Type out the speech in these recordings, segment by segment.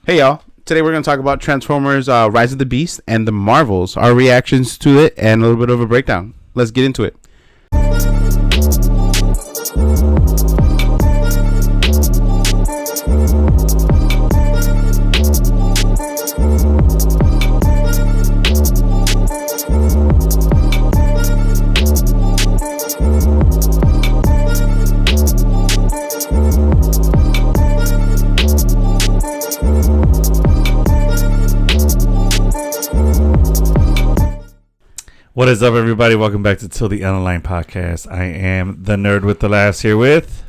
Hey y'all, today we're going to talk about Transformers Rise of the Beast and the Marvels, our reactions to it, and a little bit of a breakdown. Let's get into it. What is up, everybody? Welcome back to Till the End of Line podcast. I am the nerd with the laughs here with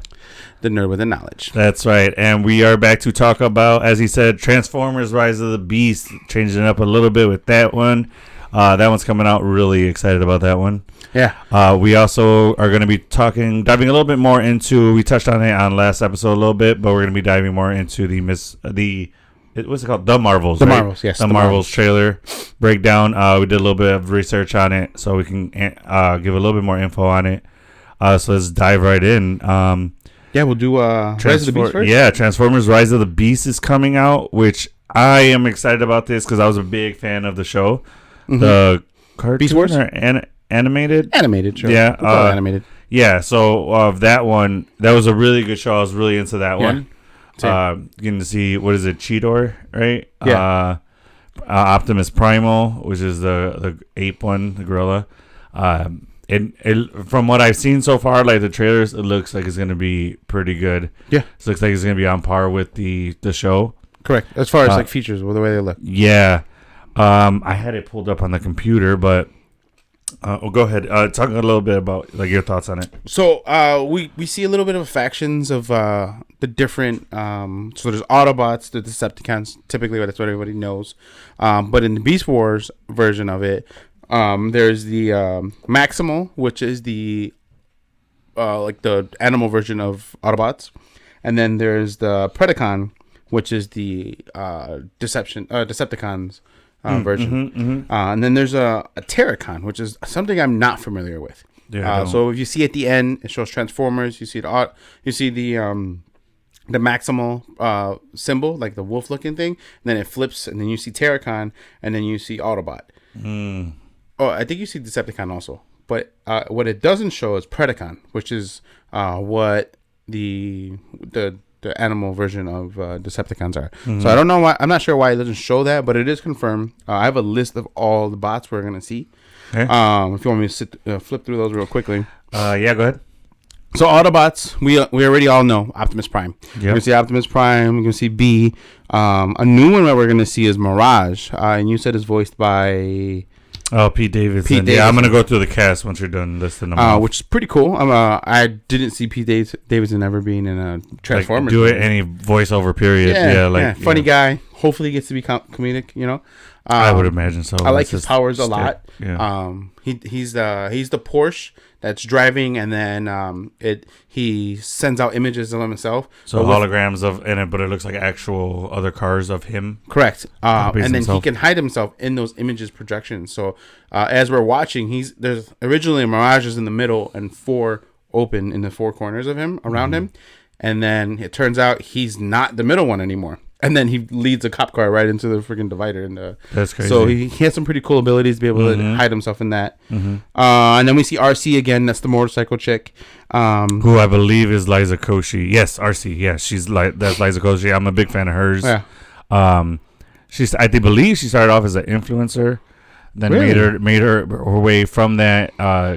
the nerd with the knowledge. That's right, and we are back to talk about, as he said, Transformers: Rise of the Beast. Changing it up a little bit with that one. That one's coming out. Really excited about that one. Yeah. We also are going to be diving a little bit more into. We touched on it on last episode a little bit, but we're going to be diving more into what's it called? The Marvels. The right? Marvels, yes. The Marvels trailer breakdown. We did a little bit of research on it, so we can give a little bit more info on it. So let's dive right in. Yeah, we'll do Rise of the Beast first. Yeah, Transformers Rise of the Beast is coming out, which I am excited about this because I was a big fan of the show. Mm-hmm. The cartoon Beast Wars? Or animated? Animated, sure. Yeah. Animated. Yeah, so of that one, that was a really good show. I was really into that one. Getting to see, what is it, Cheetor, right? Yeah. Optimus Primal, which is the ape one, the gorilla. From what I've seen so far, like the trailers, it looks like it's going to be pretty good. Yeah. It looks like it's going to be on par with the show. Correct. As far as like features, or the way they look. Yeah. I had it pulled up on the computer, but go ahead. Talk a little bit about like your thoughts on it. So we see a little bit of factions of the different. So there's Autobots, the Decepticons. Typically, that's what everybody knows. But in the Beast Wars version of it, there's the Maximal, which is the like the animal version of Autobots, and then there's the Predacon, which is the Decepticons. Version. And then there's a Terracon, which is something I'm not familiar with. Yeah. So if you see at the end, it shows Transformers. You see the Maximal symbol, like the wolf-looking thing. And then it flips, and then you see Terracon, and then you see Autobot. Oh, I think you see Decepticon also. But what it doesn't show is Predacon, which is what the animal version of Decepticons are. So I don't know why. I'm not sure why it doesn't show that, but it is confirmed. I have a list of all the bots we're gonna see. Okay. If you want me to flip through those real quickly. Yeah, go ahead. So Autobots, we already all know Optimus Prime. Yep. We're gonna see Optimus Prime. We're gonna see B. A new one that we're gonna see is Mirage, and you said it's voiced by. Oh, Pete Davidson. Yeah, I'm going to go through the cast once you're done listing them off. Which is pretty cool. I didn't see Pete Davidson ever being in a Transformers. Like, any voiceover period. Yeah, funny guy. Hopefully he gets to be comedic, you know. I would imagine so. I like his powers a lot. Yeah. He's the Porsche that's driving, and then he sends out images of himself. So holograms in it, but it looks like actual other cars of him. Correct. And then he can hide himself in those images projections. So as we're watching, there's originally Mirage is in the middle and 4 open in the 4 corners of him around him, and then it turns out he's not the middle one anymore. And then he leads a cop car right into the freaking divider. That's crazy. So he has some pretty cool abilities to be able to hide himself in that. And then we see RC again. That's the motorcycle chick. Who I believe is Liza Koshy. Yes, RC. Yeah, that's Liza Koshy. I'm a big fan of hers. Yeah. I believe she started off as an influencer, then made her way from that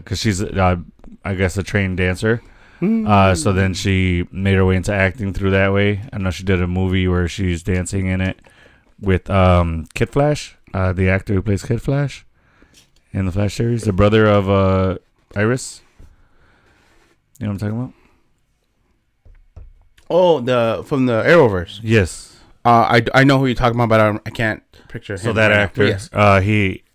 because she's I guess a trained dancer. So then she made her way into acting through that way. I know she did a movie where she's dancing in it with Kid Flash, the actor who plays Kid Flash in the Flash series, the brother of Iris. You know what I'm talking about? Oh, from the Arrowverse. Yes. I know who you're talking about, but I can't picture him. So that actor, yes.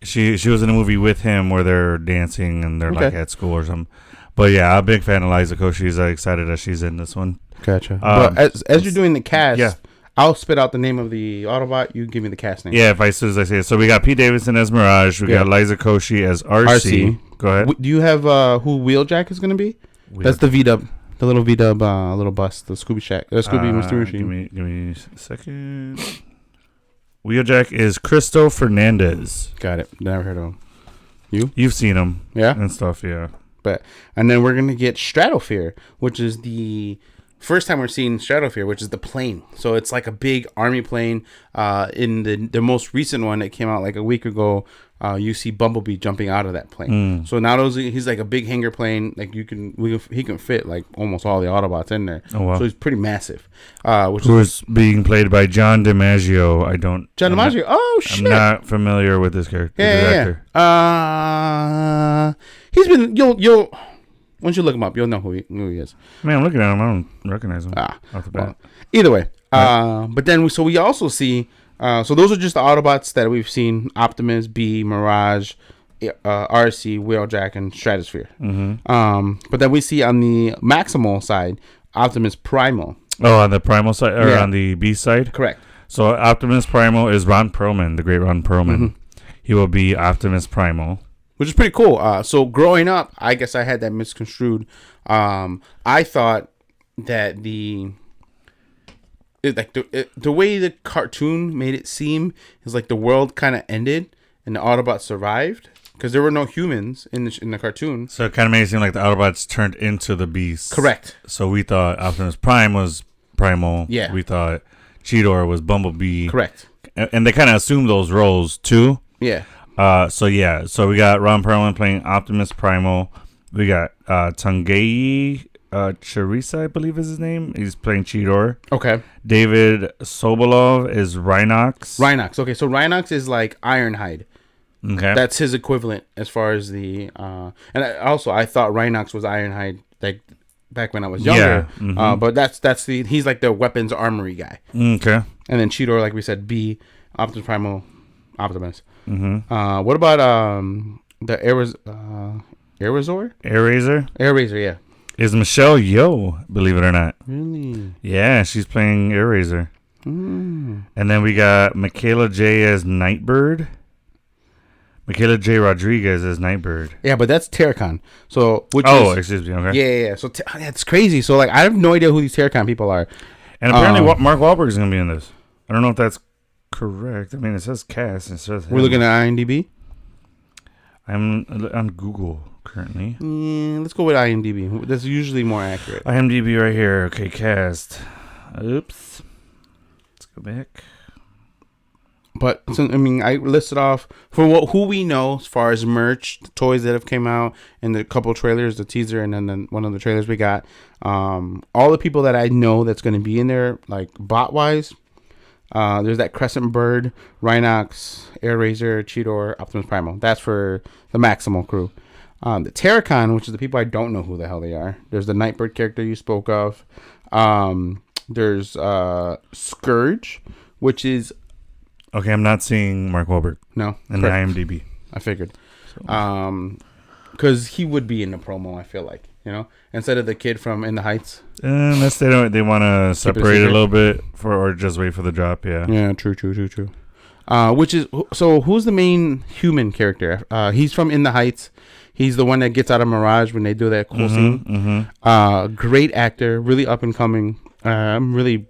She was in a movie with him where they're dancing and they're like at school or something. But yeah, I'm a big fan of Liza Koshy. She's excited that she's in this one. Gotcha. But as you're doing the cast, I'll spit out the name of the Autobot. You give me the cast name. Yeah, as soon as I say it. So we got Pete Davidson as Mirage. We got Liza Koshy as RC. Go ahead. Do you have who Wheeljack is going to be? That's the V-Dub. The little V-Dub little bus. The Scooby Shack. The Scooby Mystery Machine. Give me a second. Wheeljack is Cristo Fernandez. Got it. Never heard of him. You've seen him. Yeah. And stuff, yeah. And then we're going to get Stratosphere, which is the first time we're seeing Stratosphere, which is the plane. So it's like a big army plane. In the most recent one that came out like a week ago, you see Bumblebee jumping out of that plane. So now he's like a big hangar plane. Like he can fit like almost all the Autobots in there. Oh, wow. So he's pretty massive. Who is being played by John DiMaggio. John DiMaggio. Oh shit! I'm not familiar with this character. Yeah. He's been you'll. Once you look him up, you'll know who he is. Man, I'm looking at him. I don't recognize him. Off the bat. Well, either way. But then we also see. So those are just the Autobots that we've seen: Optimus, B, Mirage, RC, Wheeljack, and Stratosphere. But then we see on the Maximal side, Optimus Primal. Oh, on the Primal side or on the B side? Correct. So Optimus Primal is Ron Perlman, the great Ron Perlman. He will be Optimus Primal. Which is pretty cool. So growing up, I guess I had that misconstrued. I thought that the way the cartoon made it seem is like the world kind of ended and the Autobots survived because there were no humans in the cartoon. So it kind of made it seem like the Autobots turned into the beasts. Correct. So we thought Optimus Prime was Primal. Yeah. We thought Cheetor was Bumblebee. Correct. And they kind of assumed those roles too. Yeah. So we got Ron Perlman playing Optimus Primal. We got Tungei Charissa, I believe is his name. He's playing Cheetor. Okay. David Sobolov is Rhinox. Okay, so Rhinox is like Ironhide. Okay. That's his equivalent as far as the and I thought Rhinox was Ironhide like back when I was younger. Yeah. But he's like the weapons armory guy. Okay. And then Cheetor, like we said, B, Optimus Primal, Optimus. What about the Airazor? Airazor, yeah. Is Michelle Yeoh, believe it or not. Really? Yeah, she's playing Airazor. And then we got Michaela J as Nightbird. Michaela J. Rodriguez as Nightbird. Yeah, but that's Terracon. So excuse me. Okay. Yeah. So that's crazy. So like I have no idea who these Terracon people are. And apparently Mark Wahlberg is going to be in this. I don't know if that's correct. I mean, it says cast. It says we're looking at IMDb. I'm on Google currently. Yeah, let's go with IMDb. That's usually more accurate. IMDb right here. Okay, cast. Oops. Let's go back. But so, I mean, I listed off for who we know as far as merch, the toys that have came out, and the couple trailers, the teaser, and then one of the trailers we got. All the people that I know that's going to be in there, like bot wise. There's that Crescent Bird, Rhinox, Airazor, Cheetor, Optimus Primal. That's for the Maximal crew. The Terracon, which is the people I don't know who the hell they are. There's the Nightbird character you spoke of. There's Scourge, which is... Okay, I'm not seeing Mark Wahlberg. No. In the IMDb. I figured. Because he would be in the promo, I feel like. You know? Instead of the kid from In the Heights. Unless they want to separate it a little bit or just wait for the drop, yeah. Yeah, true. Who's the main human character? He's from In the Heights. He's the one that gets out of Mirage when they do that cool scene. Great actor, really up and coming. I'm really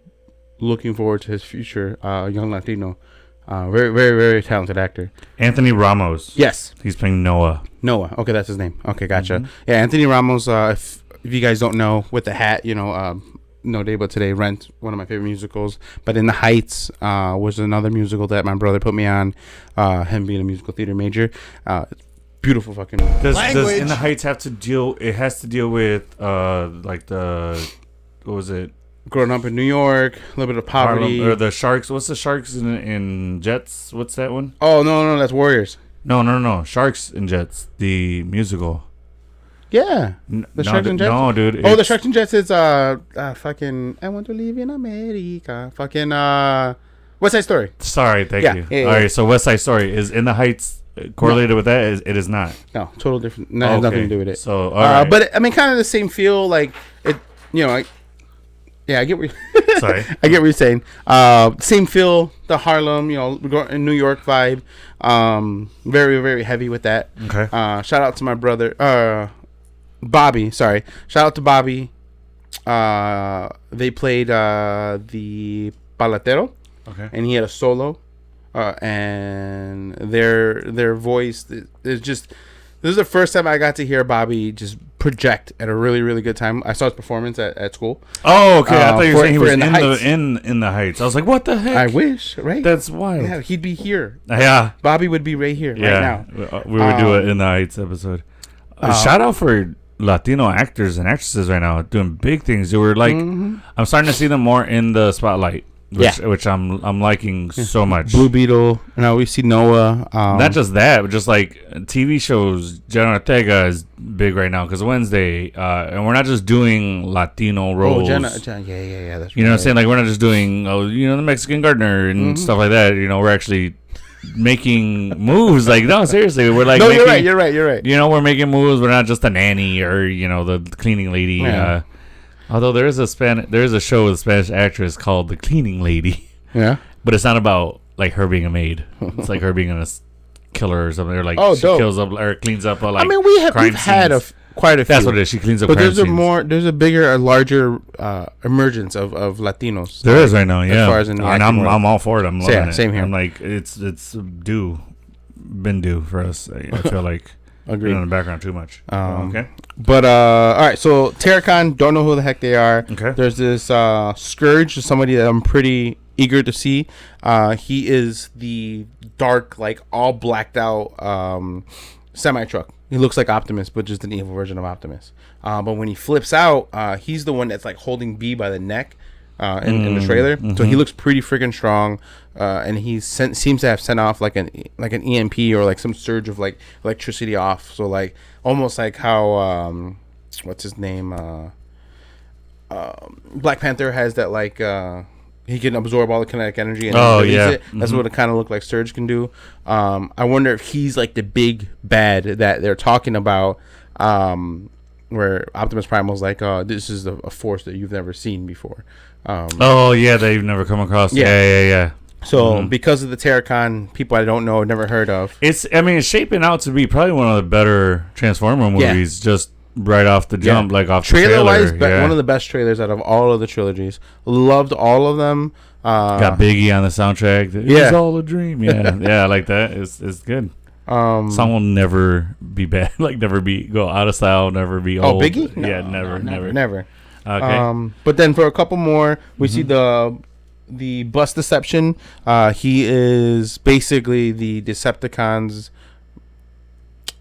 looking forward to his future. Young Latino. Very, very, very talented actor. Anthony Ramos. Yes. He's playing Noah. Okay, that's his name. Okay, gotcha. Yeah, Anthony Ramos, if you guys don't know, with the hat, No Day But Today, Rent, one of my favorite musicals. But In the Heights was another musical that my brother put me on, him being a musical theater major. Beautiful fucking does In the Heights have to deal, it has to deal with, like the, what was it? Growing up in New York, a little bit of poverty. Harlem, or the Sharks. What's the Sharks in Jets? What's that one? Oh, no, that's Warriors. No. Sharks and Jets, the musical. Yeah. The Sharks and Jets? No, dude. The Sharks and Jets is fucking I Want to Live in America. Fucking West Side Story. Sorry, thank you. Yeah. All right, so West Side Story is In the Heights correlated with that? It is not. No, total different. No, has nothing to do with it. So, all right. But I mean, kind of the same feel. Like it, I get what Sorry. I get what you're saying. Same feel, the Harlem, in New York vibe. Very, very heavy with that. Okay. Shout out to my brother, Bobby. Sorry. Shout out to Bobby. They played the Palatero. Okay. And he had a solo. and their voice is just. This is the first time I got to hear Bobby just project at a really, really good time. I saw his performance at school. Oh, okay. I thought you were saying he was in the Heights. I was like, what the heck? I wish, right? That's wild. Yeah, he'd be here. Yeah. Bobby would be right here, right now. We would do it in the Heights episode. Shout out for Latino actors and actresses right now doing big things. They were like, I'm starting to see them more in the spotlight. Which I'm liking so much. Blue Beetle. Now we see Noah. Not just that, but just like TV shows. Jenna Ortega is big right now because Wednesday, and we're not just doing Latino roles. Yeah. That's you know what I'm saying? Like we're not just doing the Mexican gardener and stuff like that. We're actually making moves. Like no, seriously, we're like you're right. We're making moves. We're not just a nanny or the cleaning lady. Yeah. Although there is a show with a Spanish actress called The Cleaning Lady. Yeah. But it's not about like her being a maid. It's like her being a killer or something. Or like she dope. kills up or cleans up. Like we've had quite a few. That's what it is. She cleans up. But there's a larger emergence of Latinos. There is right now. Yeah. As far as in the I'm all for it. I'm loving it. Same here. I'm like it's been due for us. I feel like. Agreed. In the background too much. Okay. But all right. So Terracon, don't know who the heck they are. Okay. There's this Scourge, somebody that I'm pretty eager to see. He is the dark, like all blacked out semi truck. He looks like Optimus, but just an evil version of Optimus. But when he flips out, he's the one that's like holding B by the neck. In the trailer, so he looks pretty freaking strong, and he seems to have sent off like an EMP or like some surge of like electricity off. So like almost like how what's his name, Black Panther has that like he can absorb all the kinetic energy and release it. That's what it kind of looked like Surge can do. I wonder if he's like the big bad that they're talking about. Where Optimus Primal's like, this is a force that you've never seen before. That you've never come across. Yeah. So because of the Terracon, people I don't know, never heard of. It's shaping out to be probably one of the better Transformer movies. Just right off the jump, like off the trailer. Wise, one of the best trailers out of all of the trilogies. Loved all of them. Got Biggie on the soundtrack. It's all a dream. Yeah, I like that. It's good. Song will never be bad. Like never go out of style. Never be old. Biggie? Never. Okay. But then for a couple more, we see the Bus Deception. He is basically the Decepticons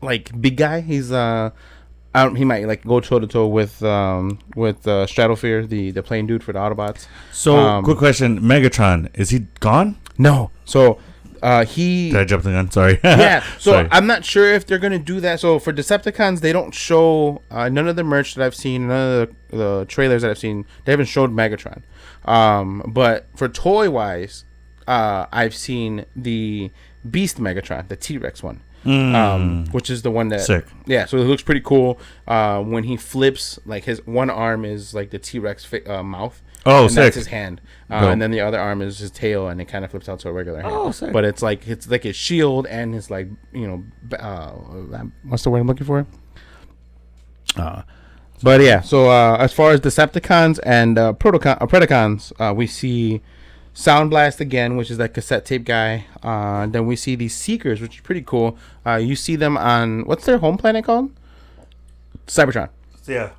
like big guy. He's he might like go toe to toe with Stratosphere, the plane dude for the Autobots. So quick question, Megatron, is he gone? No. So Did I jump the gun? Sorry. Yeah. So sorry. I'm not sure if they're gonna do that. So for Decepticons, they don't show none of the merch that I've seen, none of the trailers that I've seen. They haven't showed Megatron. But for toy wise, I've seen the Beast Megatron, the T-Rex one, which is the one that. Sick. Yeah. So it looks pretty cool. When he flips, like his one arm is like the T-Rex mouth. Oh, and sick. That's his hand, and then the other arm is his tail, and it kind of flips out to a regular hand. Oh, sick. But it's like his shield and his like what's the word I'm looking for? But yeah. So as far as Decepticons and Predacons, we see Sound Blast again, which is that cassette tape guy. Then we see these Seekers, which is pretty cool. You see them on what's their home planet called? Cybertron. Yeah.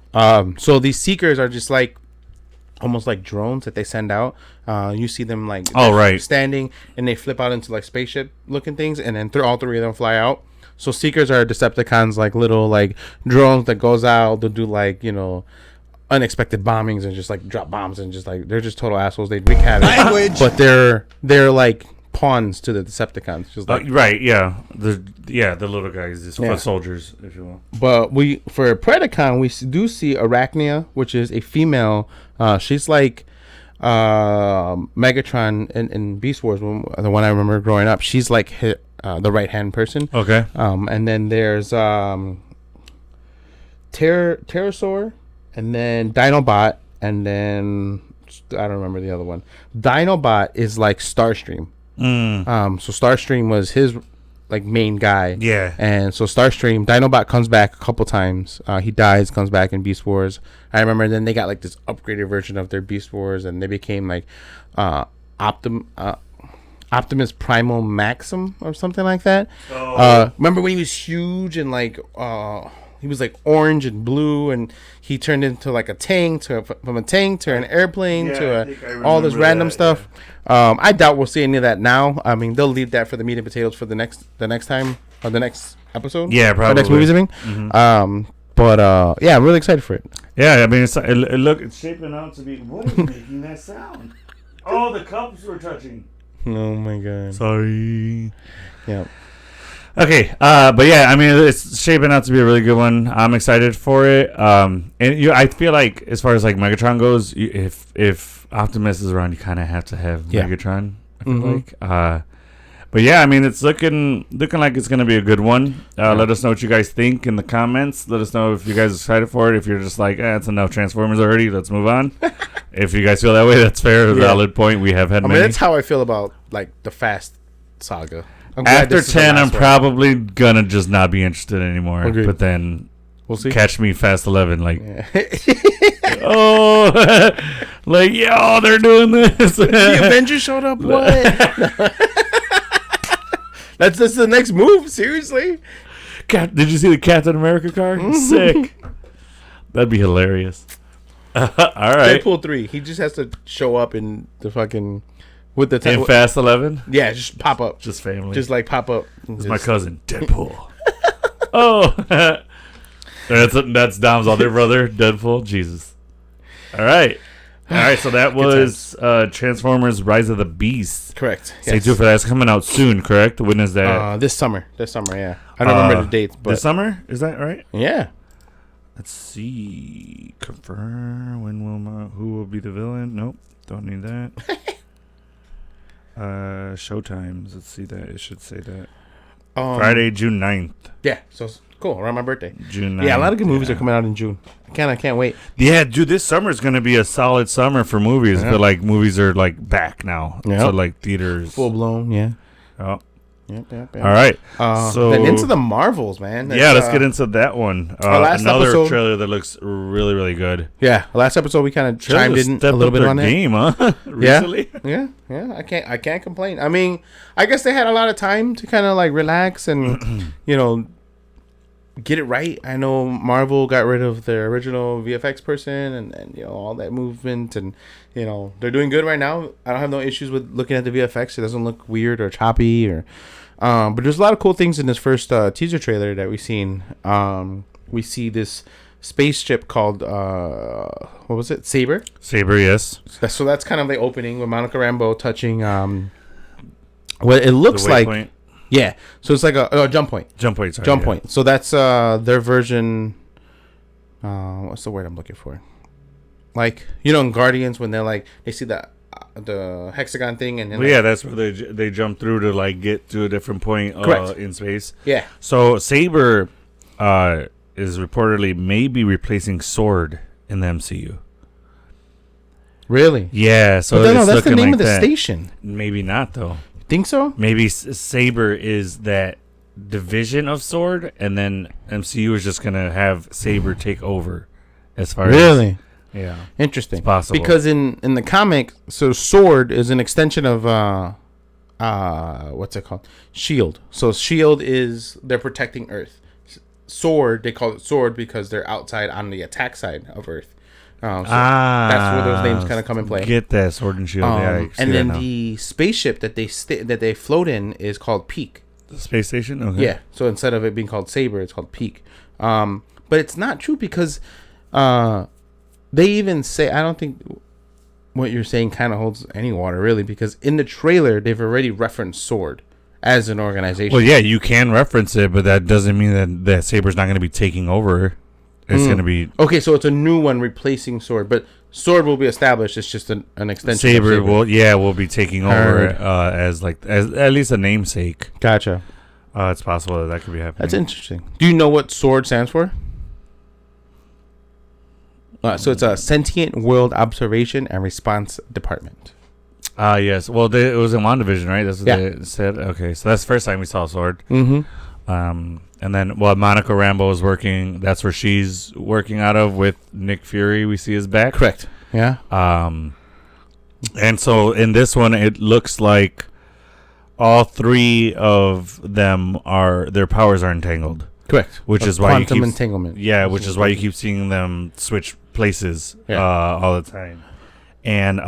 So these Seekers are just like. Almost like drones that they send out. You see them like standing, and they flip out into like spaceship looking things, and then all three of them fly out. So Seekers are Decepticons, like little like drones that goes out. They'll do like unexpected bombings and just like drop bombs and just like they're just total assholes. They wreak havoc, but they're like pawns to the Decepticons. Just like, right, yeah, the little guys, just foot soldiers, if you will. But for Predacon, we do see Arachnia, which is a female. She's like Megatron in Beast Wars, the one I remember growing up. She's like the right hand person. Okay. And then there's Pterosaur, and then Dinobot, and then I don't remember the other one. Dinobot is like Starscream. So Starscream was his like main guy. Yeah. And so Starscream, Dinobot comes back a couple times. He dies, comes back in Beast Wars. I remember then they got like this upgraded version of their Beast Wars, and they became like Optimus Primal Maxim or something like that. Remember when he was huge and like he was like orange and blue, and he turned into like a tank from a tank to an airplane to all this random stuff. Yeah. I doubt we'll see any of that now. I mean, they'll leave that for the meat and potatoes for the next time or the next episode. Yeah, probably. Or next movies, I mean. Mm-hmm. But yeah, I'm really excited for it. Yeah, I mean, it's shaping out to be. What is making that sound? Oh, the cups were touching. Oh my god. Sorry. Yeah. Okay, but yeah, I mean, it's shaping out to be a really good one. I'm excited for it. And I feel like as far as like Megatron goes, if Optimus is around, you kind of have to have Megatron. I feel like. But yeah, I mean, it's looking like it's gonna be a good one. Let us know what you guys think in the comments. Let us know if you guys are excited for it. If you're just like, it's enough Transformers already, let's move on. If you guys feel that way, that's fair. Valid point. We have had. I mean, that's how I feel about like the Fast saga. After 10, I'm probably gonna just not be interested anymore. Agreed. But then we'll see. Catch me Fast 11, like, like they're doing this. The Avengers showed up. What? That's the next move. Seriously. Did you see the Captain America car? Sick. That'd be hilarious. All right. Deadpool 3. He just has to show up in the fucking. With the in Fast 11? Yeah, just pop up. Just family. Just like pop up. It's my cousin, Deadpool. That's Dom's other brother, Deadpool. Jesus. All right. So that was Transformers Rise of the Beast. Correct. Stay tuned for that. It's coming out soon, correct? When is that? This summer, yeah. I don't remember the dates, but... This summer? Is that right? Yeah. Let's see. Confirm. Who will be the villain? Nope. Don't need that. Showtimes. Let's see that. It should say that. Friday, June 9th. Yeah, so it's cool. Around my birthday. June 9th. Yeah, a lot of good movies are coming out in June. I can't wait. Yeah, dude, this summer is going to be a solid summer for movies. I feel like movies are like back now. Yeah. So like theaters. Full blown, yeah. Oh. Yep. All right. So then into the Marvels, man. Let's get into that one. Another trailer that looks really, really good. Yeah, last episode we kind of chimed in a little bit on that game, huh? Recently. Yeah. I can't complain. I mean, I guess they had a lot of time to kind of like relax and get it right. I know Marvel got rid of their original VFX person and all that movement, and they're doing good right now. I don't have no issues with looking at the VFX. It doesn't look weird or choppy or but there's a lot of cool things in this first teaser trailer that we've seen. We see this spaceship called what was it? Saber, yes. So that's kind of the opening with Monica Rambeau touching what it looks like. Point. Yeah, so it's like a jump point. Jump point. So that's their version. What's the word I'm looking for? Like in Guardians when they see the hexagon thing and then that's where they jump through to like get to a different point in space. Yeah. So Saber is reportedly maybe replacing Sword in the MCU. Really? Yeah. So that's the name of the station. Maybe not though. Think so? Maybe Saber is that division of Sword, and then MCU is just gonna have Saber take over. As far as yeah, interesting. It's possible because in the comic, so Sword is an extension of what's it called? Shield. So Shield is they're protecting Earth. Sword, they call it Sword because they're outside on the attack side of Earth. That's where those names kind of come in play. Get that, Sword and Shield. And then the spaceship that they float in is called Peak. The space station? Okay. Yeah. So instead of it being called Saber, it's called Peak. But it's not true because they even say, I don't think what you're saying kind of holds any water, really, because in the trailer, they've already referenced Sword as an organization. Well, yeah, you can reference it, but that doesn't mean that Saber's not going to be taking over. It's going to be... Okay, so it's a new one replacing Sword, but Sword will be established. It's just an extension Saber. Will be taking over as at least a namesake. Gotcha. It's possible that could be happening. That's interesting. Do you know what Sword stands for? So it's a Sentient World Observation and Response Department. Yes. Well, it was in WandaVision, right? That's what they said. Okay, so that's the first time we saw Sword. Mm-hmm. And then, Monica Rambeau is working. That's where she's working out of with Nick Fury. We see his back. Correct. Yeah. And so in this one, it looks like all three of them their powers are entangled. Correct. Which is why quantum entanglement. Yeah, which is why you keep seeing them switch places all the time. And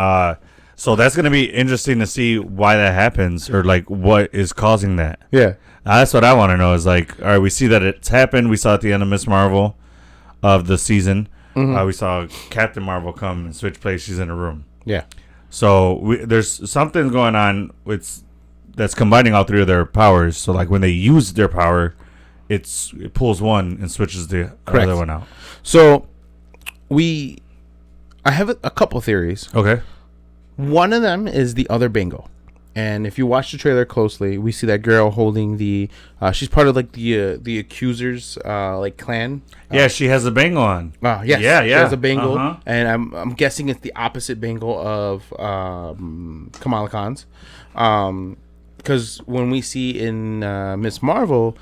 so that's going to be interesting to see why that happens, or like what is causing that. Yeah. That's what I want to know is like, all right, we see that it's happened. We saw at the end of Miss Marvel of the season, we saw Captain Marvel come and switch places. She's in a room. Yeah. So there's something going on that's combining all three of their powers. So like when they use their power, it pulls one and switches the other one out. So I have a couple theories. Okay. One of them is the other bingo. And if you watch the trailer closely, we see that girl holding she's part of like the accusers like clan. Yeah, she has a bangle on. Yes. Yeah. She has a bangle, and I'm guessing it's the opposite bangle of Kamala Khan's, because when we see in Miss Marvel,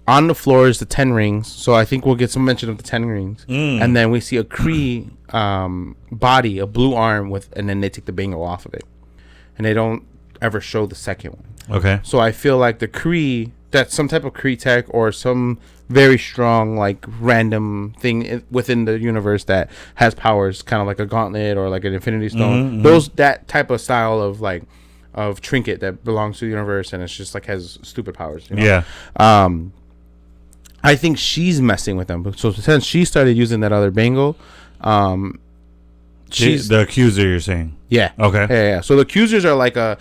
on the floor is the 10 rings. So I think we'll get some mention of the 10 rings, and then we see a Kree body, a blue arm and then they take the bangle off of it. And they don't ever show the second one. Okay. So I feel like the Kree, that's some type of Kree tech or some very strong, like, random thing within the universe that has powers, kind of like a gauntlet or like an Infinity Stone. That type of style of, like, of trinket that belongs to the universe and it's just, like, has stupid powers. You know? Yeah. I think she's messing with them. So since she started using that other bangle, she's the accuser, you're saying? Yeah. Okay. Yeah. So the accusers are like a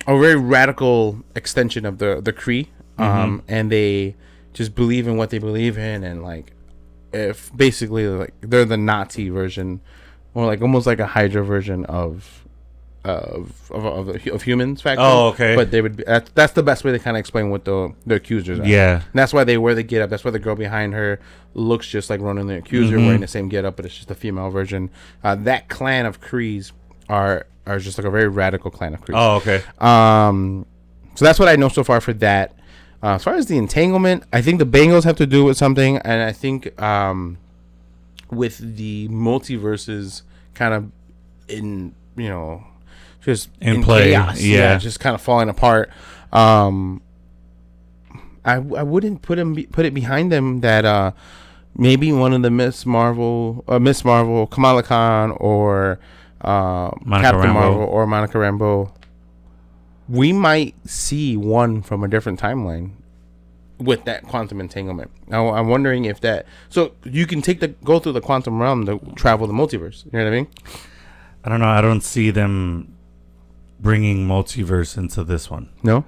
very radical extension of the Kree, and they just believe in what they believe in, and like, if basically like they're the Nazi version, or like almost like a Hydra version of humans. Fact. Oh, okay. But they would be, that's the best way to kind of explain what the accusers are. Yeah. And that's why they wear the get up. That's why the girl behind her looks just like Ronan the Accuser, wearing the same get up, but it's just a female version. That clan of Krees are just like a very radical clan of Krees. Oh, okay. So that's what I know so far for that. As far as the entanglement, I think the bangles have to do with something, and I think with the multiverses kind of just in play, chaos. yeah, just kind of falling apart. I wouldn't put it behind them that maybe one of the Miss Marvel, Kamala Khan, or Captain Marvel, or Monica Rambeau. We might see one from a different timeline with that quantum entanglement. Now, I'm wondering if that. So you can go through the quantum realm to travel the multiverse. You know what I mean? I don't know. I don't see them bringing multiverse into this one. No,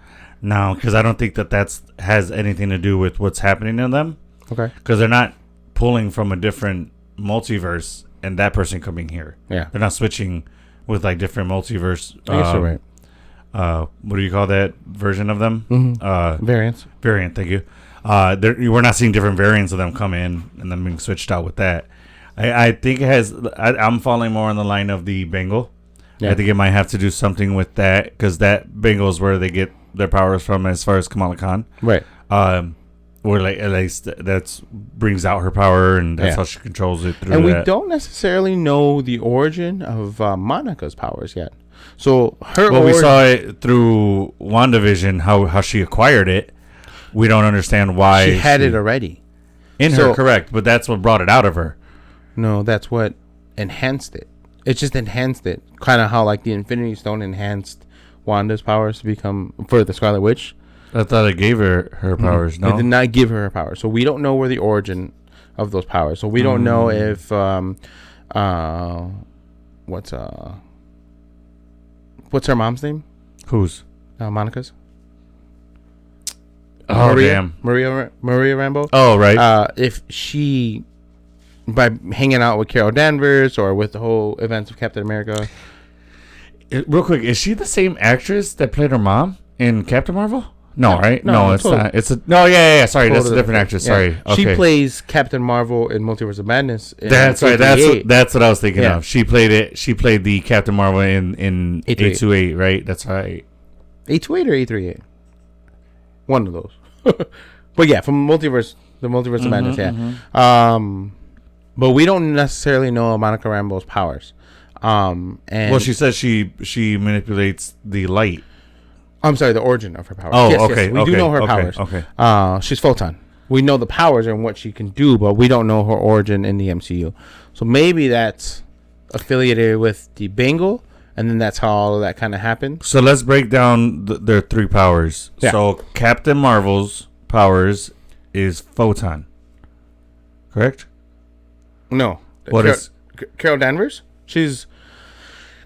because I don't think that has anything to do with what's happening to them. Okay. Because they're not pulling from a different multiverse and that person coming here. Yeah. They're not switching with like different multiverse. I guess you're right. What do you call that version of them? Variants. Variant. Thank you. We're not seeing different variants of them come in and then being switched out with that. I think it has. I'm falling more on the line of the bangle. Yeah. I think it might have to do something with that, because that bangle is where they get their powers from, as far as Kamala Khan. Right. Where like at least that brings out her power, and that's how she controls it through. And that. we don't necessarily know the origin of Monica's powers yet. So we saw it through WandaVision how she acquired it. We don't understand why she had it already in her. Correct, but that's what brought it out of her. No, that's what enhanced it. It just enhanced it, kind of how like the Infinity Stone enhanced Wanda's powers to become for the Scarlet Witch. I thought it gave her powers. No, it did not give her powers. So we don't know where the origin of those powers. So we don't know if what's her mom's name? Whose? Monica's. Oh, Maria Rambeau. Oh, right. If she, by hanging out with Carol Danvers or with the whole events of Captain America. Real quick, is she the same actress that played her mom in Captain Marvel? No, right? No, it's not. It's yeah. Sorry, that's a different actress. Yeah. Sorry. Okay. She plays Captain Marvel in Multiverse of Madness. That's right. That's what I was thinking of. She played it. She played the Captain Marvel in 828, right? That's right. 828 or 838? One of those. But yeah, from the Multiverse of Madness, yeah. But we don't necessarily know Monica Rambeau's powers. And well, she says she manipulates the light. I'm sorry, the origin of her powers. Oh, yes, okay. Yes, we do know her powers. Okay. She's photon. We know the powers and what she can do, but we don't know her origin in the MCU. So maybe that's affiliated with the Bengal, and then that's how all of that kind of happened. So let's break down their 3 powers. Yeah. So Captain Marvel's powers is photon. Correct? No. What is Carol Danvers? She's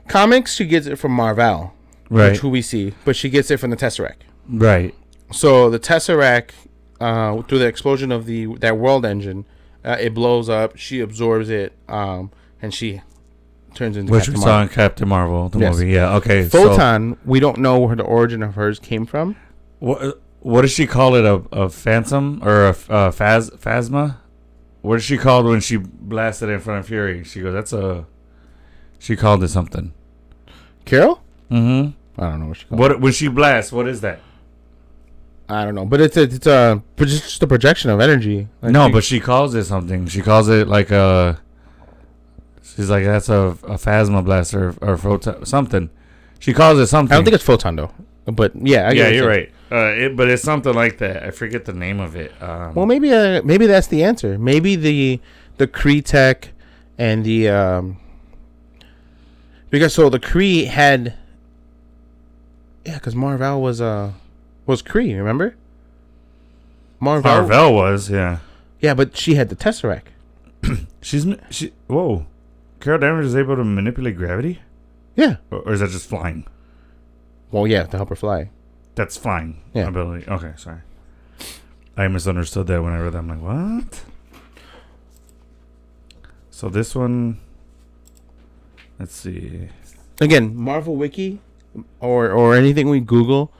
comics. She gets it from Marvel, right? Which who we see, but she gets it from the Tesseract. Right. So the Tesseract, through the explosion of that world engine, it blows up. She absorbs it, and she turns into which Captain we Marvel. saw in Captain Marvel, the Yes. movie. Yeah. Okay. Photon, we don't know where the origin of hers came from. What does she call it? A phantom or a phasma? What did she call it when she blasted in front of Fury? She goes, she called it something. Carol? Mm-hmm. I don't know what she called it. When she blasts, what is that? I don't know, but it's just a projection of energy. Like No, but she calls it something. She calls it like she's like, that's a phasma blaster or photon something. She calls it something. I don't think it's photon though. But yeah, you're right. But it's something like that. I forget the name of it. Well, maybe that's the answer. Maybe the Kree tech and the because so the Kree had because Marvel was Kree, remember? Marvel was yeah, but she had the Tesseract. Whoa, Carol Danvers is able to manipulate gravity. Yeah, or is that just flying? Well, yeah, to help her fly. That's flying yeah. ability. Okay, sorry. I misunderstood that when I read that. I'm like, what? So this one, let's see. Again, Marvel Wiki or anything we Google.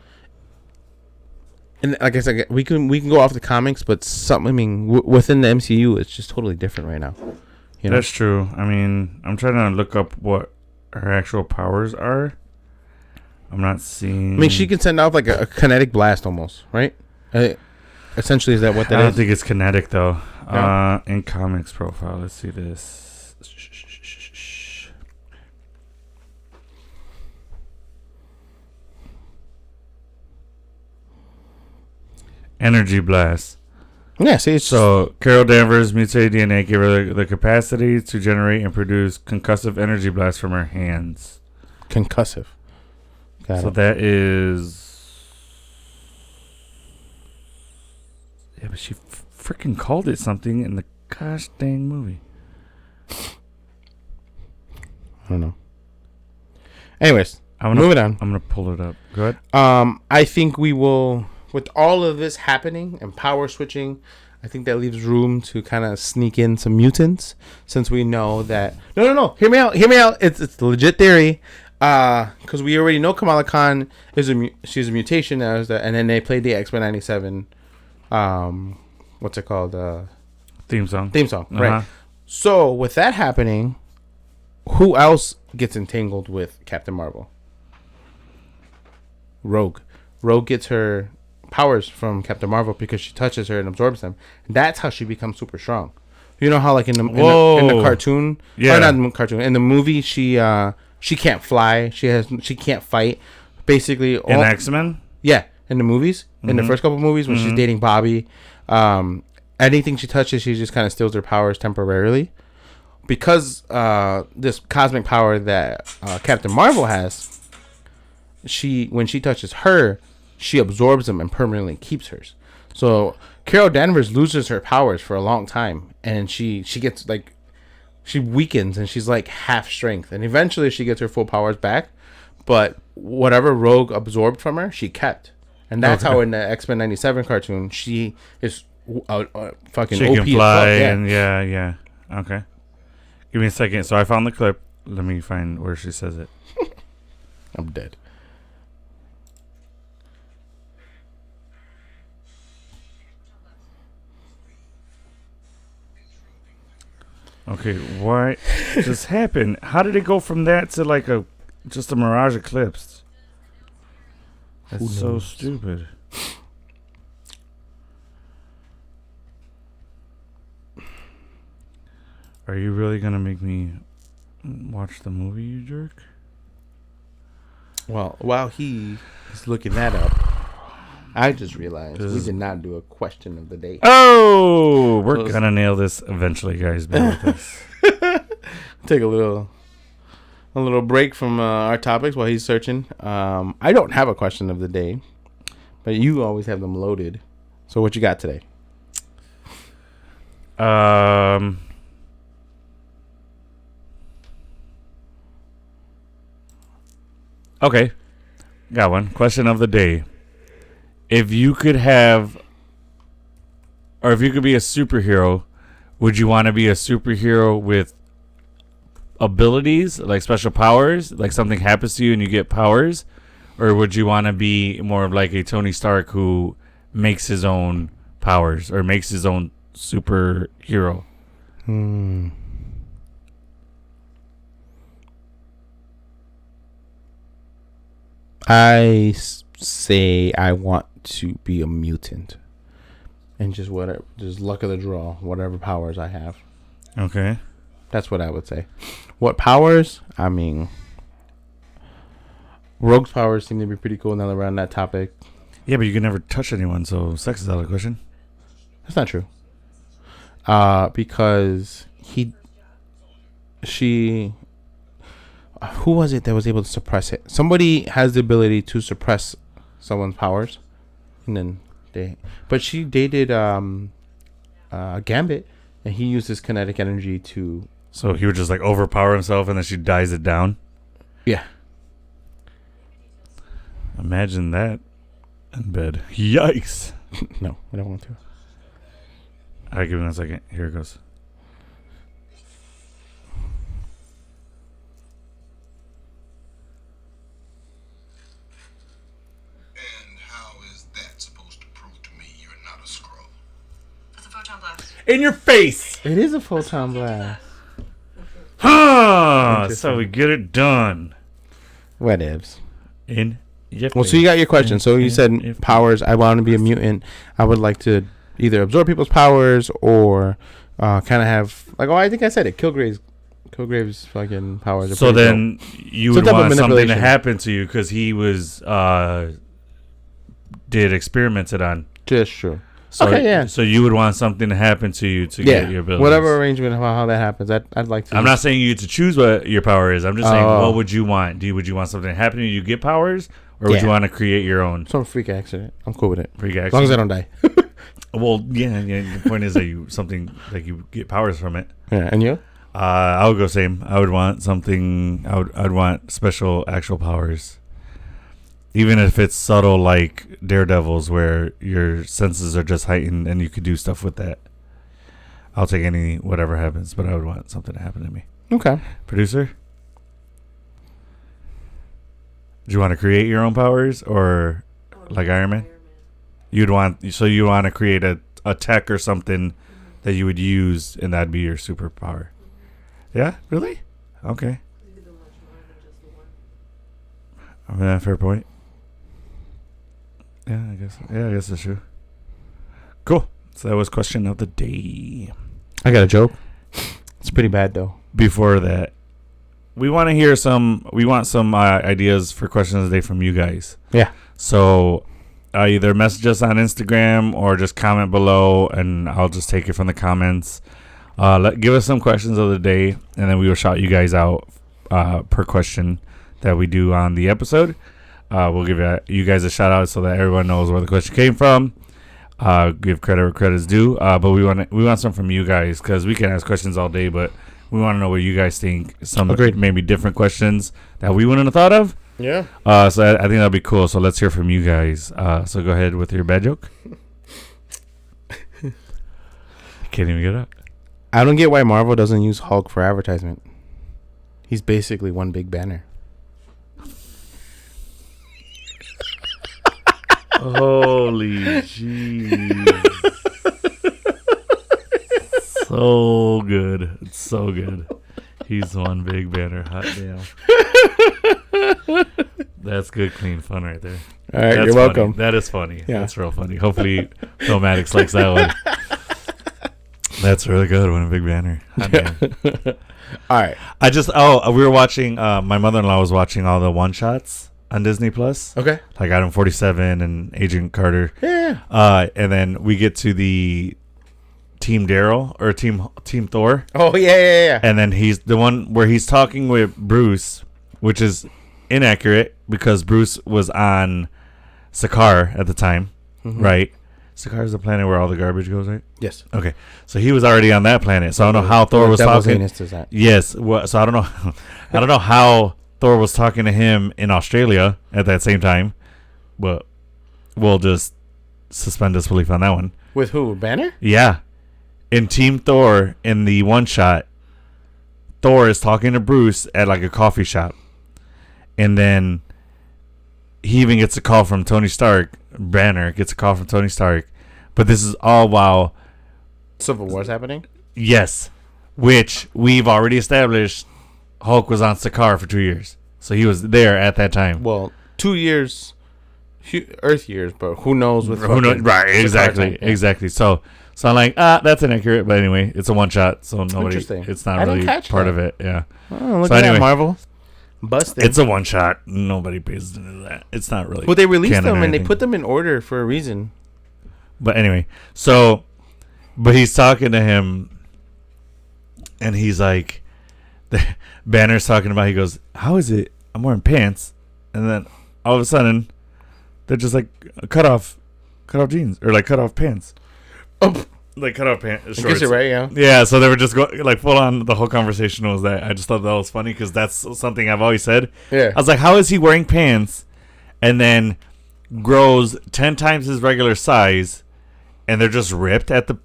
And like I said, we can go off the comics, but something. I mean, within the MCU, it's just totally different right now. You know? That's true. I mean, I'm trying to look up what her actual powers are. I'm not seeing. I mean, she can send off like a kinetic blast almost, right? Essentially, is that what that is? I don't think it's kinetic though. No? In comics profile, let's see this. Energy blast. Yeah, see, so Carol Danvers' mutated DNA gave her the capacity to generate and produce concussive energy blasts from her hands. Concussive. So that is... Yeah, but she freaking called it something in the gosh dang movie. I don't know. Anyways, moving on. I'm going to pull it up. Go ahead. I think we will... With all of this happening and power switching, I think that leaves room to kind of sneak in some mutants, since we know that... No. Hear me out. It's a legit theory. Because we already know Kamala Khan she's a mutation now, and then they played the X-Men 97 what's it called, theme song, right? So with that happening, who else gets entangled with Captain Marvel? Rogue gets her powers from Captain Marvel because she touches her and absorbs them. That's how she becomes super strong. You know how like in the cartoon, or not in the cartoon, in the movie she can't fly. She can't fight. Basically, in X-Men. Yeah, in the movies, in the first couple movies when she's dating Bobby, anything she touches, she just kind of steals her powers temporarily. Because this cosmic power that Captain Marvel has, when she touches her, she absorbs them and permanently keeps hers. So Carol Danvers loses her powers for a long time, and she gets like. She weakens and she's like half strength, and eventually she gets her full powers back. But whatever Rogue absorbed from her, she kept, and that's how in the X-Men 97 cartoon she is fucking. She OP can fly as fuck. and yeah. Okay, give me a second. So I found the clip. Let me find where she says it. I'm dead. Okay, what just happened? How did it go from that to like just a Mirage Eclipse? That's so stupid. Are you really gonna make me watch the movie, you jerk? Well, while he is looking that up, I just realized we did not do a question of the day. Oh, we're gonna nail this eventually, guys. Bear with us. Take a little break from our topics while he's searching. I don't have a question of the day, but you always have them loaded. So what you got today? Okay, got one. Question of the day. If you could have, or if you could be a superhero, would you want to be a superhero with abilities, like special powers, like something happens to you and you get powers? Or would you want to be more of like a Tony Stark who makes his own powers or makes his own superhero? I say I want to be a mutant, and just luck of the draw, whatever powers I have. Okay, that's what I would say. What powers? I mean, Rogue's powers seem to be pretty cool now that we're on that topic. Yeah, but you can never touch anyone, so sex is out of the question. That's not true. Because who was it that was able to suppress it? Somebody has the ability to suppress someone's powers, and then she dated Gambit, and he used his kinetic energy to. So he would just like overpower himself, and then she dies it down. Yeah. Imagine that in bed. Yikes! No, I don't want to. All right, give me a second. Here it goes. In your face. It is a photon blast. So we get it done. Whatevs. In your face. Well, so you got your question. So you said powers. I want to be a mutant. I would like to either absorb people's powers or kind of have like. Oh, I think I said it. Kilgrave's fucking powers. Are so then cool. You would want something to happen to you because he was did experiments it on. Just true. So, okay, yeah. So you would want something to happen to you to get your abilities. Whatever arrangement of how that happens, I'd like to. I'm not saying you to choose what your power is. I'm just saying, what would you want? Would you want something to happen to you get powers, or would you want to create your own? Some freak accident. I'm cool with it. Freak accident. As long as I don't die. Well, yeah. The point is that you get powers from it. Yeah, and you? I would go same. I would want something. I'd want special actual powers. Even if it's subtle, like Daredevil's, where your senses are just heightened and you could do stuff with that. I'll take whatever happens, but I would want something to happen to me. Okay. Producer? Do you want to create your own powers or like Iron Man? You want to create a tech or something that you would use and that'd be your superpower. Yeah? Really? Okay. I mean, fair point. Yeah, I guess that's true. Cool. So that was question of the day. I got a joke. It's pretty bad though. Before that, we want some ideas for questions of the day from you guys. Yeah. So either message us on Instagram or just comment below, and I'll just take it from the comments. Give us some questions of the day, and then we will shout you guys out per question that we do on the episode. We'll give you guys a shout out so that everyone knows where the question came from. Give credit where credit's due. But we want some from you guys because we can ask questions all day, but we want to know what you guys think. Some maybe different questions that we wouldn't have thought of. Yeah. So I think that'll be cool. So let's hear from you guys. So go ahead with your bad joke. Can't even get up. I don't get why Marvel doesn't use Hulk for advertisement. He's basically one big banner. Holy jeez. So good. It's so good. He's one big banner. Hot damn. That's good, clean fun right there. All right, you're welcome. That is funny. Yeah. That's real funny. Hopefully, Filmatics likes that one. That's really good. One big banner. Hot damn. All right. We were watching, my mother-in-law was watching all the one-shots on Disney Plus. Okay. Like Item 47 and Agent Carter. Yeah. And then we get to the Team Daryl or Team Thor. Oh yeah. And then he's the one where he's talking with Bruce, which is inaccurate because Bruce was on Sakaar at the time, right? Sakaar is the planet where all the garbage goes, right? Yes. Okay, so he was already on that planet. So I don't know how Thor was talking. Does that. Yes. Well, so I don't know. I don't know how Thor was talking to him in Australia at that same time, but we'll just suspend disbelief on that one. With who? Banner? Yeah. In Team Thor, in the one shot, Thor is talking to Bruce at like a coffee shop. And then he even gets a call from Tony Stark. Banner gets a call from Tony Stark. But this is all while Civil War's happening? Yes. Which we've already established Hulk was on Sakaar for 2 years. So he was there at that time. Well, 2 years, Earth years, but who knows with Who knows? Right, exactly. Yeah. Exactly. So I'm like, that's inaccurate. But anyway, it's a one shot. So nobody, it's not really part of it. Yeah. Oh, look at that, Marvel. Busted. It's a one shot. Nobody pays attention to that. It's not really. Well, they released them and they put them in order for a reason. But anyway, but he's talking to him, and he's like, Banner's talking about. He goes, "How is it? I'm wearing pants," and then all of a sudden, they're just like cut off jeans or like cut off pants. Oh. Like cut off pants. I guess you're right, yeah. Yeah, so they were just going like full on. The whole conversation was that. I just thought that was funny because that's something I've always said. Yeah. I was like, how is he wearing pants and then grows 10 times his regular size, and they're just ripped at the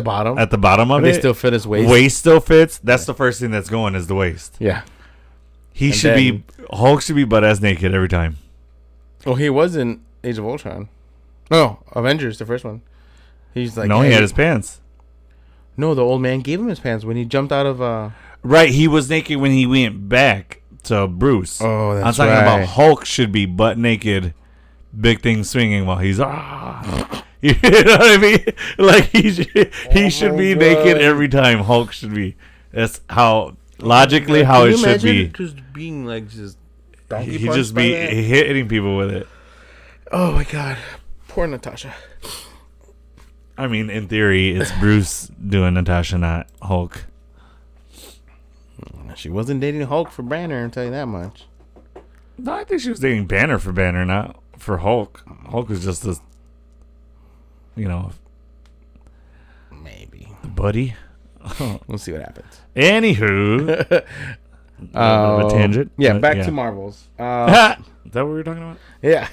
bottom of it? They still fit his waist. Waist still fits. That's the first thing that's going is the waist. Yeah. Hulk should be butt ass naked every time. Well, he was in Age of Ultron. No, Avengers, the first one. He's like, no, he had his pants. No, the old man gave him his pants when he jumped out of. Right, he was naked when he went back to Bruce. Oh, that's I'm talking right. about Hulk should be butt naked, big thing swinging while he's You know what I mean? Like he should be naked every time. Hulk should be. That's how logically how it should be. Just being like just donkey he just be hitting people with it. Oh my god, poor Natasha. I mean, in theory, it's Bruce doing Natasha, not Hulk. She wasn't dating Hulk for Banner, I'll tell you that much. No, I think she was dating Banner for Banner, not for Hulk. Hulk was just this, maybe. The buddy. We'll see what happens. Anywho. A tangent. Yeah, back to Marvels. Is that what we were talking about? Yeah.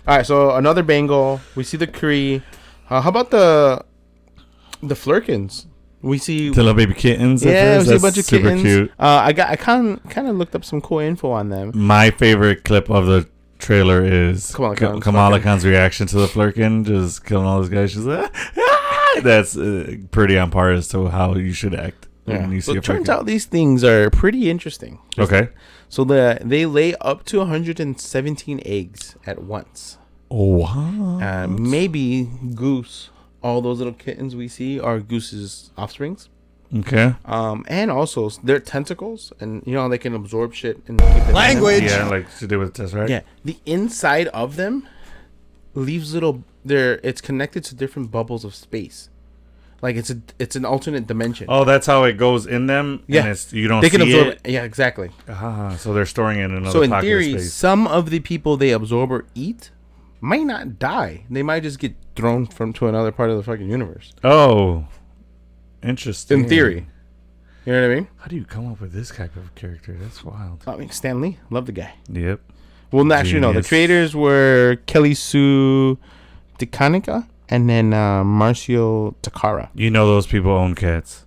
All right, so another Bengal. We see the Kree. How about the Flurkins? We see the little baby kittens. Yeah, we see a bunch of super kittens. Cute. I kind of looked up some cool info on them. My favorite clip of the trailer is Kamala Khan's reaction to the Flurkin, just killing all those guys. She's like, that's pretty on par as to how you should act. Yeah. When you see it turns out these things are pretty interesting. Okay. So they lay up to 117 eggs at once. Oh, wow. Maybe Goose, all those little kittens we see are Goose's offsprings. Okay. And also their tentacles, and they can absorb shit and keep it language. Yeah, like to do with this, right? Yeah. The inside of them leaves it's connected to different bubbles of space. Like it's an alternate dimension. Oh, that's how it goes in them. Yeah, and you don't. They can see absorb it. Yeah, exactly. So they're storing it in another. So in pocket theory, of space. some of the people they absorb or eat might not die. They might just get thrown to another part of the fucking universe. Oh, interesting. In theory, you know what I mean? How do you come up with this type of character? That's wild. I mean, Stan Lee, love the guy. Yep. Well, actually, no. The creators were Kelly Sue DeCanica and then Marcio Takara. You know those people own cats.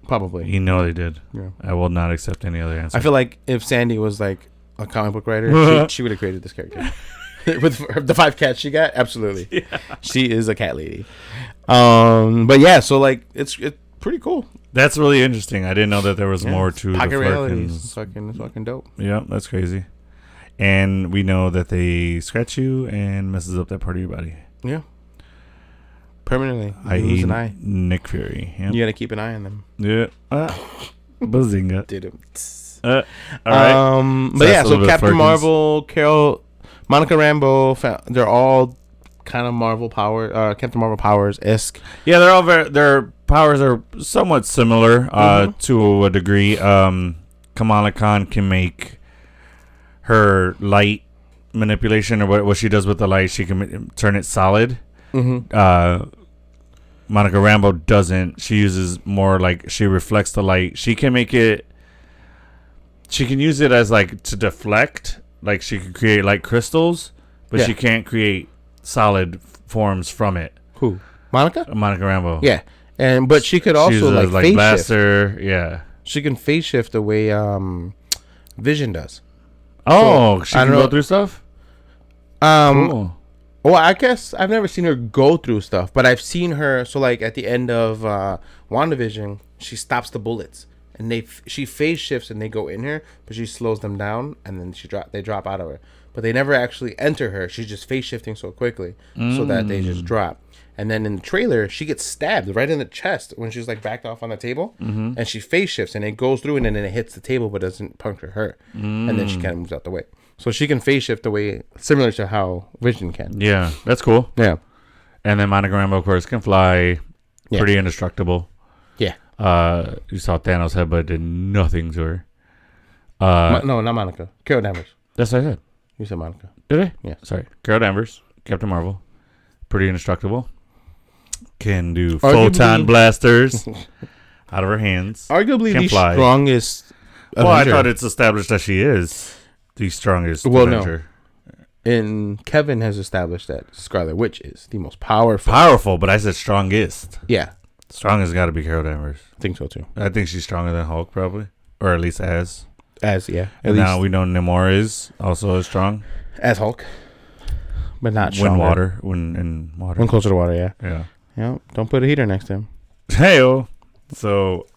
Probably. You know they did. Yeah. I will not accept any other answer. I feel like if Sandy was like a comic book writer, she would have created this character. With the 5 cats she got, absolutely. Yeah. She is a cat lady. But yeah, so like it's pretty cool. That's really interesting. I didn't know that there was more to Pocket the reality. It's fucking dope. Yeah, that's crazy. And we know that they scratch you and messes up that part of your body. Yeah. Permanently. I lose an eye. Nick Fury. Yep. You gotta keep an eye on them. Yeah. Bazinga. Did it. All right. But yeah, so Captain Flirkins. Marvel, Carol, Monica Rambeau, they're all kind of Marvel power, Captain Marvel powers esque. Yeah, they're all their powers are somewhat similar to a degree. Kamala Khan can make her light manipulation, or what she does with the light, she can turn it solid. Monica Rambeau doesn't. She uses more like she reflects the light. She can make it. She can use it as like to deflect. Like she can create light crystals, but she can't create solid forms from it. Who? Monica Rambeau. Yeah, but she could also like phase blaster. shift. Yeah. She can phase shift the way Vision does. Oh, so, she can go through stuff. Cool. Well, I guess I've never seen her go through stuff, but I've seen her. So, like at the end of WandaVision, she stops the bullets, and she phase shifts, and they go in her, but she slows them down, and then they drop out of her. But they never actually enter her. She's just phase shifting so quickly, so that they just drop. And then in the trailer, she gets stabbed right in the chest when she's like backed off on the table, and she phase shifts, and it goes through, and then it hits the table, but doesn't puncture her, and then she kind of moves out the way. So she can phase shift the way similar to how Vision can. Yeah, that's cool. Yeah. And then Monica Rambeau, of course, can fly. Yeah. Pretty indestructible. Yeah. You saw Thanos' head, but did nothing to her. No, not Monica. Carol Danvers. That's what I said. You said Monica. Did I? Yeah. Sorry. Carol Danvers, Captain Marvel. Pretty indestructible. Can do photon blasters out of her hands. Arguably the strongest Avenger. Well, I thought it's established that she is the strongest Avenger. No. And Kevin has established that Scarlet Witch is the most powerful. Powerful, but I said strongest. Yeah. Strongest got to be Carol Danvers. I think so, too. I think she's stronger than Hulk, probably. Or at least as. Yeah. And now we know Namor is also as strong. As Hulk. But not stronger. When in water. When closer to water, yeah. Yeah. Yeah. Don't put a heater next to him. Hey-o. So,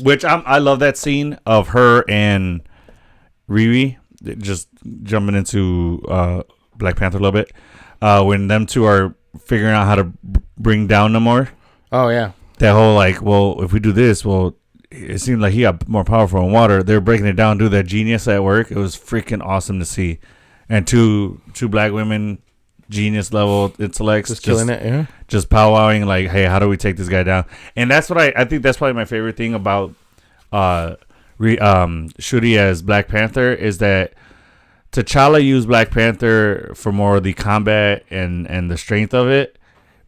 which I love that scene of her and Riri just jumping into Black Panther a little bit. When them two are figuring out how to bring down Namor. Oh, yeah. That whole like, well, if we do this, well, it seemed like he got more powerful in water. They were breaking it down, do that genius at work. It was freaking awesome to see. And two black women, genius level intellects, just killing it, yeah. Just powwowing like, hey, how do we take this guy down? And that's what I think that's probably my favorite thing about Shuri as Black Panther is that T'Challa used Black Panther for more of the combat and the strength of it.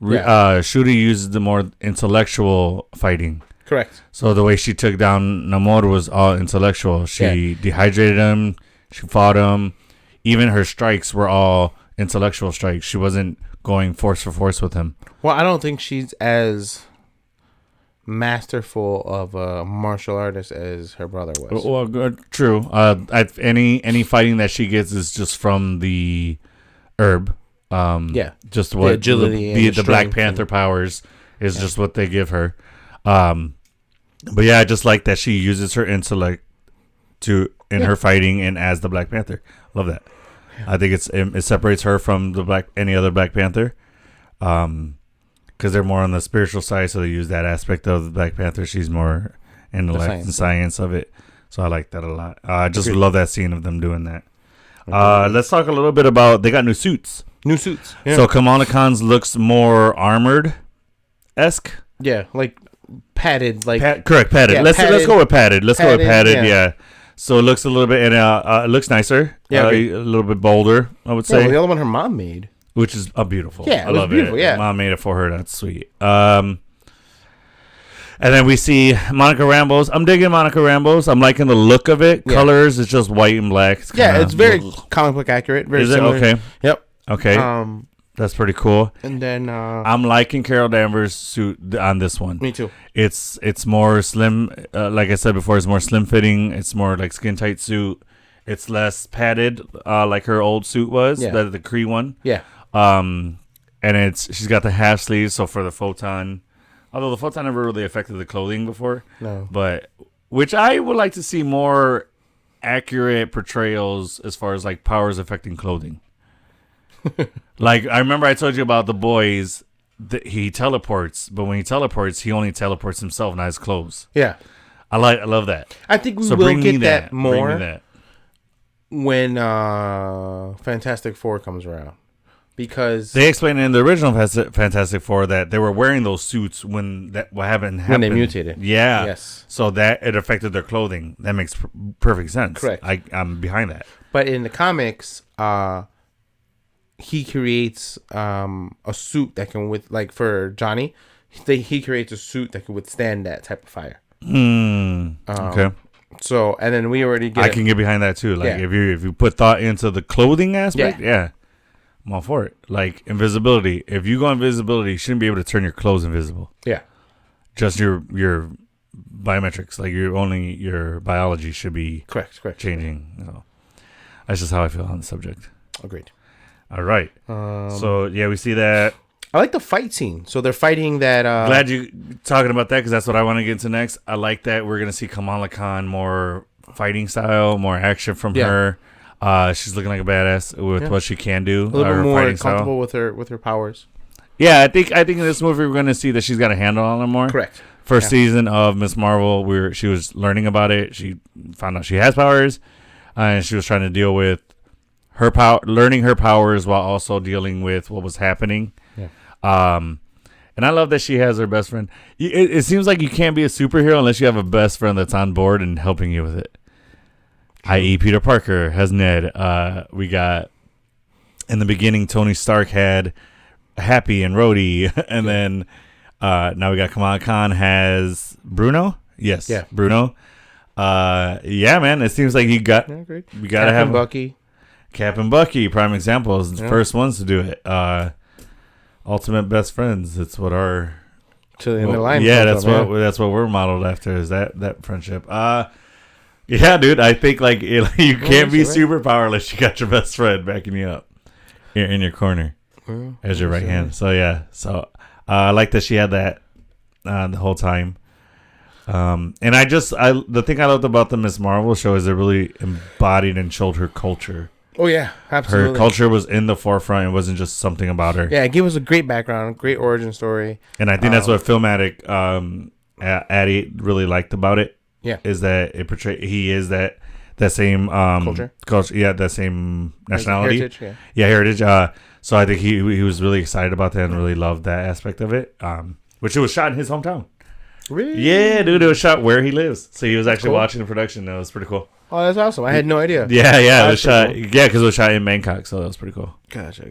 Yeah. Shuri uses the more intellectual fighting. Correct. So the way she took down Namor was all intellectual. She dehydrated him. She fought him. Even her strikes were all intellectual strikes. She wasn't going force for force with him. Well, I don't think she's as masterful of a martial artist as her brother was. Well, true. Any fighting that she gets is just from the herb. Just what the agility, the Black Panther powers is just what they give her. But yeah, I just like that she uses her intellect in her fighting and as the Black Panther. Love that. Yeah. I think it separates her from any other Black Panther, because they're more on the spiritual side, so they use that aspect of the Black Panther. She's more intellect and science of it, so I like that a lot. I just love that scene of them doing that. Let's talk a little bit about they got new suits. Yeah. So Kamala Khan's looks more armored-esque. Yeah, like padded, like correct, padded. Yeah, let's go with padded. Let's go with padded. Yeah. So it looks a little bit, and it looks nicer. Yeah, a little bit bolder, I would say. Well, the other one her mom made, which is beautiful. Yeah, I love beautiful. It. Yeah, mom made it for her. That's sweet. And then we see Monica Rambeau's. I'm digging Monica Rambeau's. I'm liking the look of it. Yeah. Colors, it's just white and black. It's very comic book accurate. Very similar. Okay? Yep. Okay. That's pretty cool. And then I'm liking Carol Danvers' suit on this one. Me too. It's more slim. Like I said before, it's more slim fitting. It's more like skin tight suit. It's less padded, like her old suit was. Yeah. The Kree one. Yeah. And she's got the half sleeves. So for the photon, although the photon never really affected the clothing before. No. But which I would like to see more accurate portrayals as far as like powers affecting clothing. Like I remember I told you about the boys that he teleports, but when he teleports he only teleports himself, not his clothes. Yeah. I love that. I think we So will bring me get that Bring me more that. when Fantastic Four comes around. Because They explained in the original Fantastic Four that they were wearing those suits when what happened. when they mutated. Yeah. Yes. So that it affected their clothing. That makes perfect sense. Correct. I'm behind that. But in the comics, he creates a suit that can for Johnny, he creates a suit that can withstand that type of fire. Okay. So and then we already get. I can get behind that too. Like Yeah. if you put thought into the clothing aspect, yeah, I'm all for it. Like invisibility. If you go invisibility, you shouldn't be able to turn your clothes invisible. Yeah. Just your biometrics, like your biology should be Correct. changing. So that's just how I feel on the subject. Agreed. All right. So yeah, we see that. I like the fight scene. So they're fighting that. Glad you talking about that because that's what I want to get into next. I like that we're gonna see Kamala Khan more fighting style, more action from her. She's looking like a badass with what she can do. A little bit more comfortable style. with her powers. Yeah, I think in this movie we're gonna see that she's got a handle on it more. Correct. First season of Miss Marvel, she was learning about it. She found out she has powers, and she was trying to deal with her learning her powers while also dealing with what was happening. Yeah. And I love that she has her best friend. It seems like you can't be a superhero unless you have a best friend that's on board and helping you with it. I.e. Peter Parker has Ned. We got in the beginning Tony Stark had Happy and Rhodey, and then now we got Kamala Khan has Bruno. Yes, yeah, Bruno. Yeah, man. It seems like we got to have Bucky. Cap and Bucky, prime examples, the first ones to do it. Ultimate best friends. It's what our in the line. Yeah, that's what we're modeled after. Is that friendship? Yeah, dude. I think you can't be super powerless. You got your best friend backing you up in your corner as your right hand. So yeah. So I like that she had that the whole time. And the thing I loved about the Miss Marvel show is it really embodied and showed her culture. Oh yeah, absolutely. Her culture was in the forefront. It wasn't just something about her. Yeah, it gave us a great background, great origin story. And I think that's what Filmatic Addy really liked about it. Yeah, is that it portrayed he is that same culture. Yeah, that same nationality. Heritage, heritage. So I think he was really excited about that and really loved that aspect of it. Which it was shot in his hometown. Really? Yeah, dude, it was shot where he lives. So he was actually watching the production. That was pretty cool. Oh, that's awesome. I had no idea. Yeah, it was shot. Cool. Yeah, because it was shot in Bangkok, so that was pretty cool. Gotcha.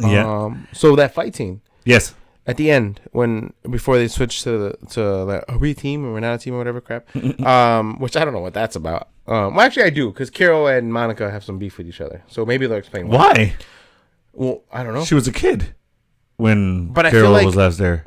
Yeah. So that fight scene. Yes. At the end, before they switch to are we a team or we're not a team or whatever crap, which I don't know what that's about. Well, actually, I do because Carol and Monica have some beef with each other, so maybe they'll explain why. Well, I don't know. She was a kid when Carol I feel like, was last there.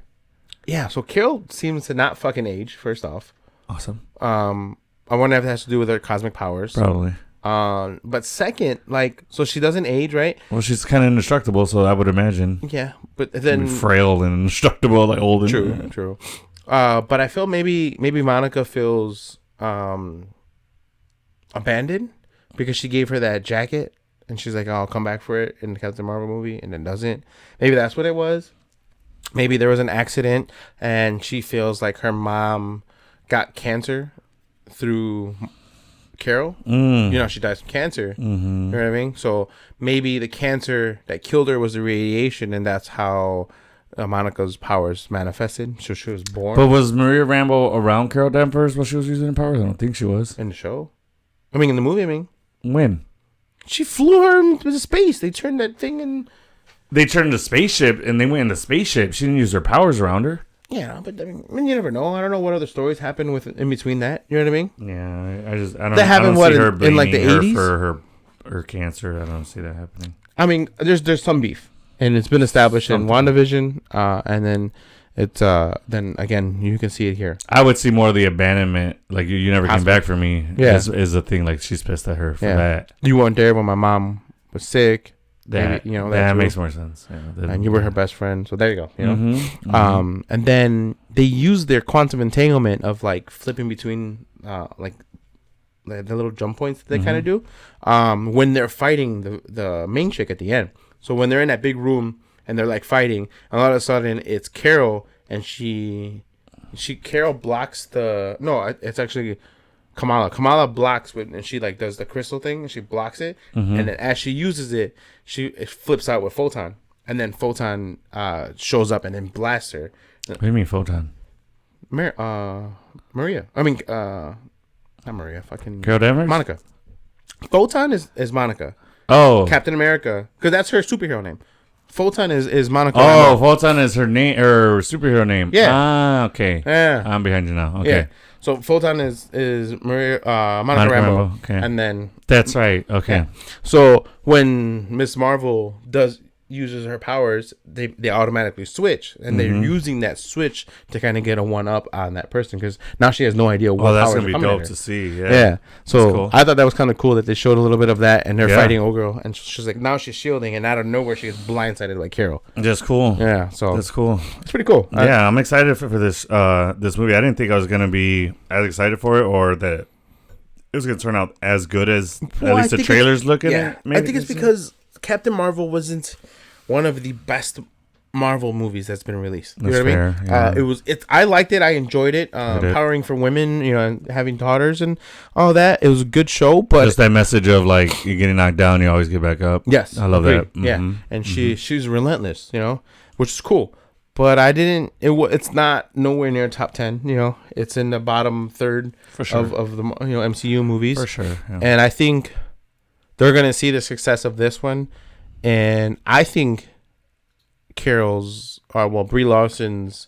Yeah, so Carol seems to not fucking age. First off, awesome. I wonder if that has to do with her cosmic powers. Probably. But second, so she doesn't age, right? Well, she's kind of indestructible, so I would imagine. Yeah, but then frail and indestructible, like old. True. But I feel maybe Monica feels abandoned because she gave her that jacket, and she's like, "Oh, I'll come back for it" in the Captain Marvel movie, and then doesn't. Maybe that's what it was. Maybe there was an accident, and she feels like her mom got cancer through Carol. She dies from cancer. You know what I mean? So maybe the cancer that killed her was the radiation, and that's how Monica's powers manifested. So she was born. But was Maria Rambeau around Carol Danvers while she was using her powers? I don't think she was. In the show? I mean, in the movie, When? She flew her into space. They turned that thing in. They turned the spaceship, and they went in the spaceship. She didn't use her powers around her. Yeah, but I mean, you never know. I don't know what other stories happen in between that. You know what I mean? Yeah, I don't. That happened in like the 80s for her cancer. I don't see that happening. I mean, there's some beef, and it's been established in WandaVision, and then it's then again you can see it here. I would see more of the abandonment, like you never came back for me. Yeah, is a thing. Like she's pissed at her for that. You weren't there when my mom was sick. That makes more sense. Yeah, and you were her best friend, so there you go. You know, and then they use their quantum entanglement of like flipping between like the little jump points that they kind of do when they're fighting the main chick at the end. So when they're in that big room and they're like fighting, and all of a sudden it's Carol and she Carol blocks the it's actually Kamala blocks and she like does the crystal thing and she blocks it, and then as she uses it flips out with Photon, and then Photon shows up and then blasts her. What do you mean Photon? Maria. I mean not Maria. Fucking Carol Danvers. Monica. Photon is Monica. Oh, Captain America, because that's her superhero name. Photon is Monica. Oh, Photon is her name or superhero name. Yeah. Ah, okay. Yeah. I'm behind you now. Okay. Yeah. So Photon is Maria Monica Rambeau. Okay. And then that's right. Okay. Yeah. So when Miss Marvel uses her powers, they automatically switch, and they're using that switch to kind of get a one up on that person, because now she has no idea what that's powers gonna are be coming dope to see. Yeah. Yeah. So cool. I thought that was kind of cool that they showed a little bit of that, and they're fighting Ogre, and she's like, now she's shielding, and out of nowhere she gets blindsided by Carol. That's cool. Yeah. So that's cool. It's pretty cool. Yeah, I'm excited for this this movie. I didn't think I was gonna be as excited for it, or that it was gonna turn out as good as at least the trailers look at it. I think it's because Captain Marvel wasn't one of the best Marvel movies that's been released. You know what I mean? Yeah. I liked it. I enjoyed it. Empowering for women, and having daughters and all that. It was a good show, but just that message of like, you're getting knocked down, you always get back up. Yes, I love that. Yeah, and she's relentless, which is cool. But I didn't. It's not nowhere near top 10. It's in the bottom third for sure of the MCU movies for sure. Yeah. And I think they're gonna see the success of this one. And I think Brie Larson's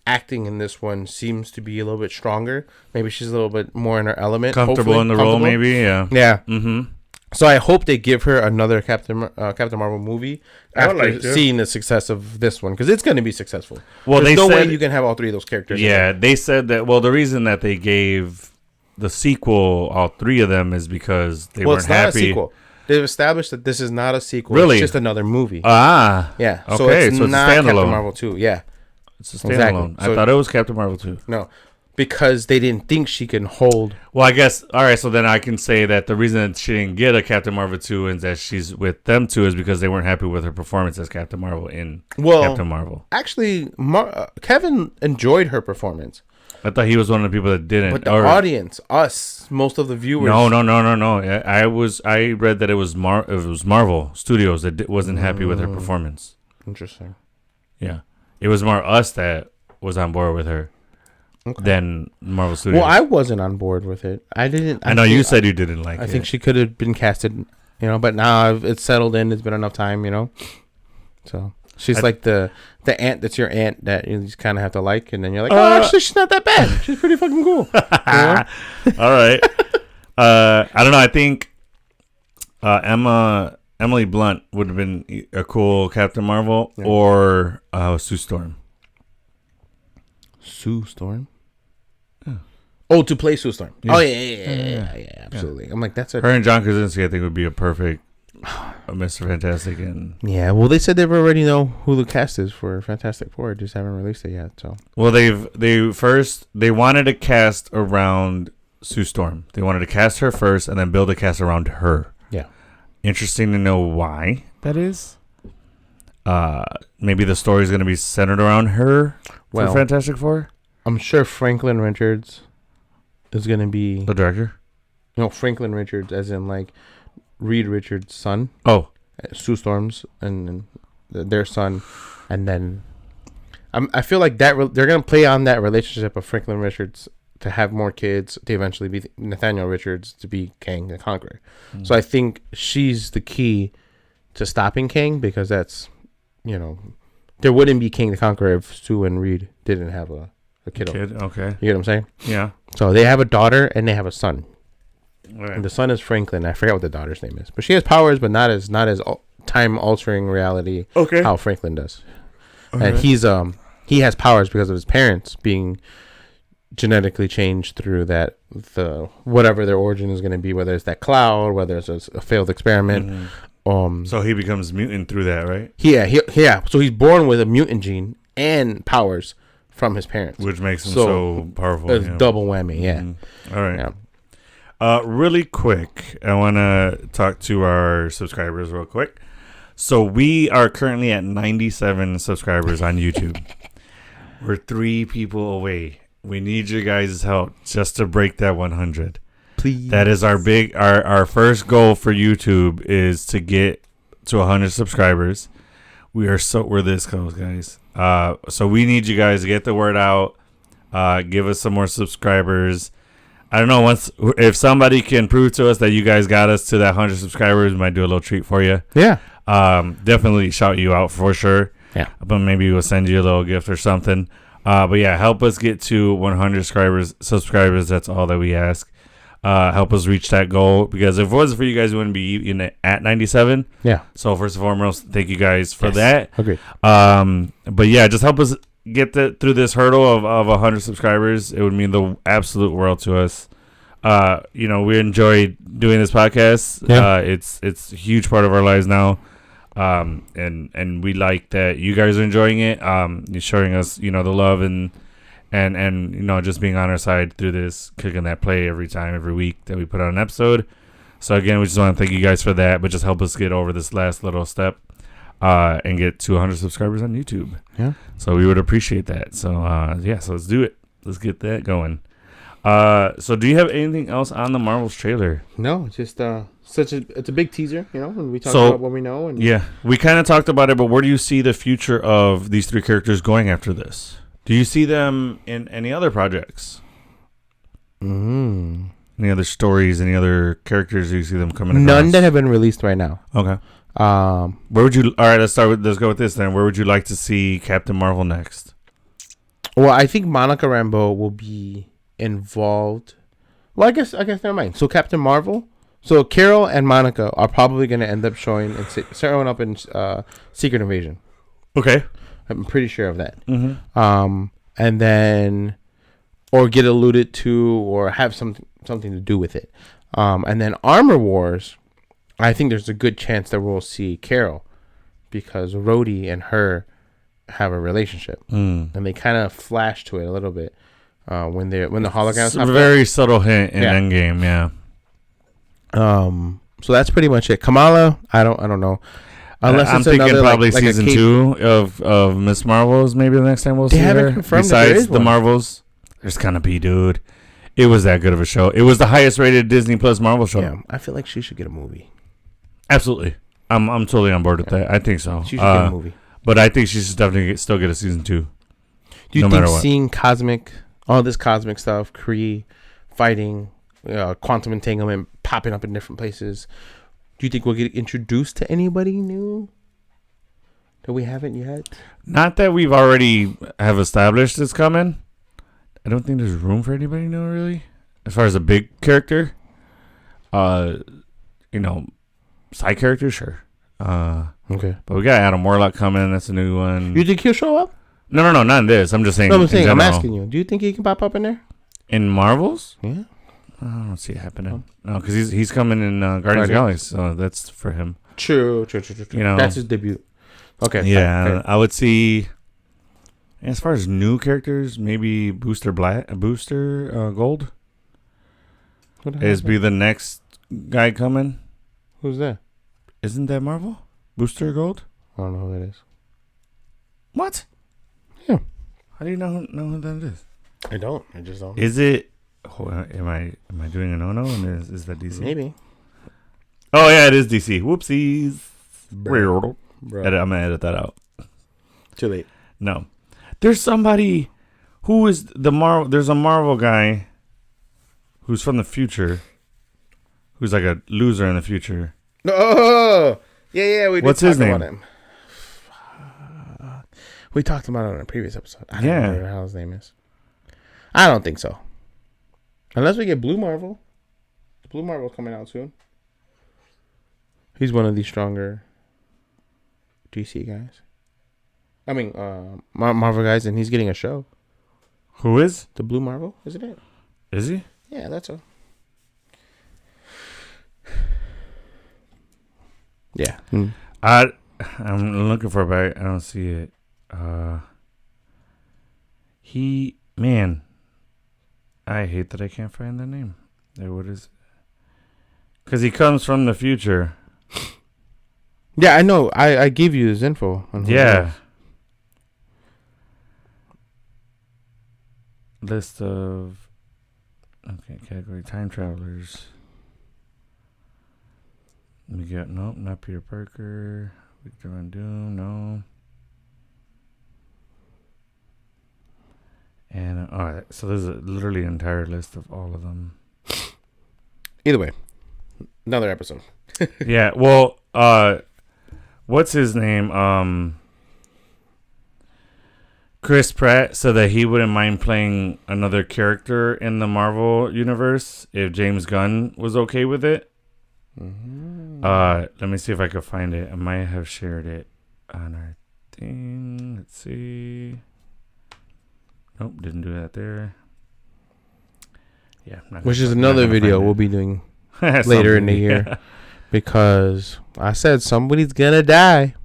acting in this one seems to be a little bit stronger. Maybe she's a little bit more in her element. Comfortable in the role, maybe. Yeah. Yeah. Mm-hmm. So I hope they give her another Captain Marvel movie after seeing the success of this one, because it's going to be successful. Well, there's no way you can have all three of those characters. Yeah, they said that. Well, the reason that they gave the sequel all three of them is because they weren't happy. Not a sequel. They've established that this is not a sequel. Really? It's just another movie. Ah. Yeah. Okay, so it's not a standalone. Captain Marvel 2. Yeah. It's a standalone. Exactly. I thought it was Captain Marvel 2. No. Because they didn't think she can hold. Well, I guess. All right. So then I can say that the reason that she didn't get a Captain Marvel 2 and that she's with them 2 is because they weren't happy with her performance as Captain Marvel in Captain Marvel. Actually, Kevin enjoyed her performance. I thought he was one of the people that didn't. But the audience, us, most of the viewers. No. I read that it was Marvel Studios that wasn't happy with her performance. Interesting. Yeah, it was more us that was on board with her than Marvel Studios. Well, I wasn't on board with it. I didn't. I know you said you didn't like it. I think she could have been casted, but now it's settled in. It's been enough time, So. She's like the aunt that's your aunt that you just kind of have to like, and then you're like, actually, she's not that bad. She's pretty fucking cool. All right. I don't know. I think Emily Blunt would have been a cool Captain Marvel, or Sue Storm. Sue Storm? Yeah. Oh, to play Sue Storm. Yeah. Oh, yeah, absolutely. Yeah. I'm like, that's her and John Krasinski, I think, would be a perfect Mr. Fantastic. And yeah, well, they said they already know who the cast is for Fantastic Four, just haven't released it yet. So well, they wanted to cast around Sue Storm. They wanted to cast her first and then build a cast around her. Yeah, interesting to know why that is. Maybe the story is going to be centered around her for Fantastic Four. I'm sure Franklin Richards is going to be the director. No, Franklin Richards, as in like Reed Richards' son. Oh, Sue Storm's and their son, and then I feel like that they're gonna play on that relationship of Franklin Richards to have more kids, to eventually be Nathaniel Richards to be Kang the Conqueror. Mm-hmm. So I think she's the key to stopping Kang, because that's there wouldn't be Kang the Conqueror if Sue and Reed didn't have a kid. Okay, you get what I'm saying? Yeah. So they have a daughter and they have a son. Right. And the son is Franklin. I forgot what the daughter's name is, but she has powers, but not as time altering reality. Okay. How Franklin does, and he has powers because of his parents being genetically changed through whatever their origin is going to be, whether it's that cloud, whether it's a failed experiment. Mm-hmm. So he becomes mutant through that, right? Yeah. So he's born with a mutant gene and powers from his parents, which makes him so powerful. It's double whammy. Yeah. Mm-hmm. All right. Yeah. Really quick, I want to talk to our subscribers real quick. So we are currently at 97 subscribers on YouTube. We're 3 people away. We need your guys' help just to break that 100. Please. That is our first goal for YouTube is to get to 100 subscribers. We're this close, guys. So we need you guys to get the word out. Give us some more subscribers. I don't know if somebody can prove to us that you guys got us to that 100 subscribers, we might do a little treat for you. Yeah. Definitely shout you out for sure. Yeah. But maybe we'll send you a little gift or something. But yeah, help us get to 100 subscribers. That's all that we ask. Help us reach that goal, because if it wasn't for you guys, we wouldn't be at 97. Yeah. So first and foremost, thank you guys for that. Agreed. But yeah, just help us get through this hurdle of 100 subscribers. It would mean the absolute world to us. We enjoy doing this podcast. Yeah. It's a huge part of our lives now. And we like that you guys are enjoying it. You're showing us, the love and just being on our side through this, clicking that play every week that we put out an episode. So again, we just want to thank you guys for that, but just help us get over this last little step, and get to 100 subscribers on YouTube. Yeah. So we would appreciate that. So, so let's do it. Let's get that going. So do you have anything else on the Marvels trailer? No, just it's a big teaser, when we talk about what we know. And yeah, we kind of talked about it, but where do you see the future of these 3 characters going after this? Do you see them in any other projects? Any other stories? Any other characters? Do you see them coming across? None that have been released right now. Okay. Where would you? All right, let's go with this then. Where would you like to see Captain Marvel next? Well, I think Monica Rambeau will be involved. Well, I guess never mind. So Captain Marvel. So Carol and Monica are probably going to end up showing up in Secret Invasion. Okay. I'm pretty sure of that. Mm-hmm. And then, or get alluded to, or have something to do with it. And then Armor Wars, I think there's a good chance that we'll see Carol, because Rhodey and her have a relationship, and they kind of flash to it a little bit when the holograms. It's a very subtle hint in Endgame, yeah. So that's pretty much it. Kamala, I don't know. Unless I'm thinking probably season 2 of Miss Marvel is maybe the next time we'll see her. Besides the Marvels, there's gonna be, dude. It was that good of a show. It was the highest rated Disney Plus Marvel show. Yeah, I feel like she should get a movie. Absolutely, I'm totally on board with that. I think so. She should get a movie, but I think she should definitely still get a season 2. Do you think seeing all this cosmic stuff, Kree fighting, quantum entanglement popping up in different places? Do you think we'll get introduced to anybody new that we haven't yet? Not that we've already have established it's coming. I don't think there's room for anybody new, really. As far as a big character, side character, sure. Okay. But we got Adam Warlock coming. That's a new one. You think he'll show up? No, not in this. I'm just saying. No, I'm asking you. Do you think he can pop up in there? In Marvels? Yeah. I don't see it happening. No, because he's coming in Guardians of the Galaxy, so that's for him. True. That's his debut. Okay. Yeah, okay. I would see. As far as new characters, maybe Booster Gold is be the next guy coming. Who's that? Isn't that Marvel? Booster Gold? I don't know who that is. What? Yeah. How do you know who that is? I don't. I just don't. Is it? Oh, am I doing a no? And is that DC? Maybe. Oh yeah, it is DC. Whoopsies. Bro. I'm gonna edit that out. Too late. No, there's somebody who is the Marvel. There's a Marvel guy who's from the future, who's like a loser in the future. Oh, yeah. What's his name? About him. We talked about it on a previous episode. I don't know how his name is. I don't think so. Unless we get Blue Marvel. Blue Marvel coming out soon. He's one of the stronger DC guys. I mean, Marvel guys, and he's getting a show. Who is? The Blue Marvel, isn't it? Is he? Yeah, that's a. Yeah. I'm looking for it, but I don't see it. I hate that I can't find the name. What is? Because he comes from the future. Yeah, I know. I gave you his info. On who yeah. list of category time travelers. We got not Peter Parker, Victor Von Doom, no. And all right, so there's literally an entire list of all of them. Either way, another episode. Yeah, well, what's his name? Chris Pratt said that he wouldn't mind playing another character in the Marvel universe if James Gunn was okay with it. Mm-hmm. Let me see if I could find it. I might have shared it on our thing. Let's see. Nope, didn't do that there. Yeah, which is another video we'll be doing later in the year, because I said somebody's gonna die.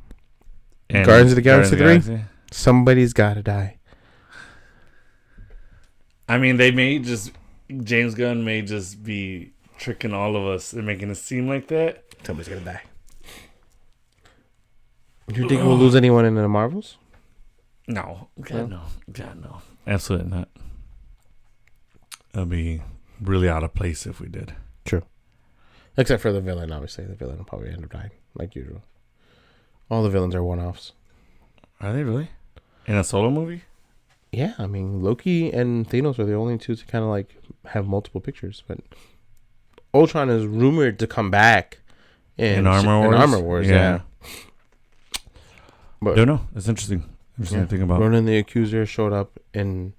And Guardians of the Galaxy 3. Somebody's gotta die. I mean, James Gunn may just be tricking all of us and making it seem like that. Somebody's gonna die. Do you think we'll lose anyone in the Marvels? No. God, no. Absolutely not. It'll be really out of place if we did. True. Except for the villain, obviously. The villain will probably end up dying, like usual. All the villains are one-offs. Are they really? In a solo movie? Yeah, I mean, Loki and Thanos are the only two to kind of like have multiple pictures. But Ultron is rumored to come back in Armor Wars. Yeah. But don't know. It's interesting. To think about. Ronan the Accuser showed up in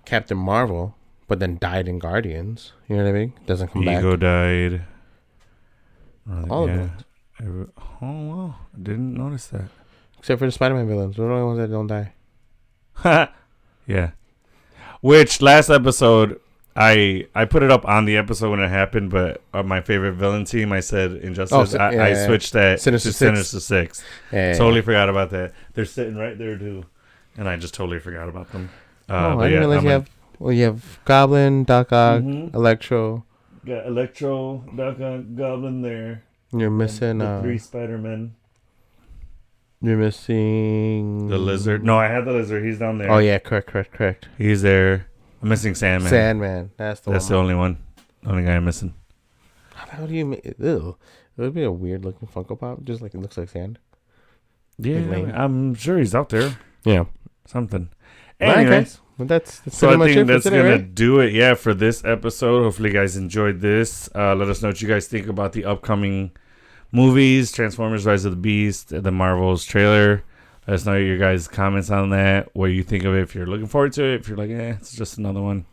Captain Marvel, but then died in Guardians. You know what I mean? Doesn't come back. Ego died. All of them. Oh, wow. I didn't notice that. Except for the Spider-Man villains. They're the only ones that don't die. Yeah. Which last episode, I put it up on the episode when it happened, but my favorite villain team, I said Injustice. I switched that to Sinister Six. Totally forgot about that. They're sitting right there too, and I just totally forgot about them. I didn't realize you have Goblin, Doc Ock, Electro. Got Electro, Doc Ock, Goblin there. You're missing the 3 Spider-Men. You're missing the Lizard. No, I had the Lizard. He's down there. Oh yeah, correct. He's there. I'm missing Sandman. That's the only one. The only guy I'm missing. How do you make it? Ew. It would be a weird looking Funko Pop. Just like it looks like sand. Yeah, like I'm sure he's out there. Yeah. Something. Anyways. Well, that's so I think that's going to do it, for this episode. Hopefully you guys enjoyed this. Let us know what you guys think about the upcoming movies, Transformers Rise of the Beast, the Marvels trailer. Let us know your guys' comments on that, what you think of it, if you're looking forward to it, if you're like, it's just another one.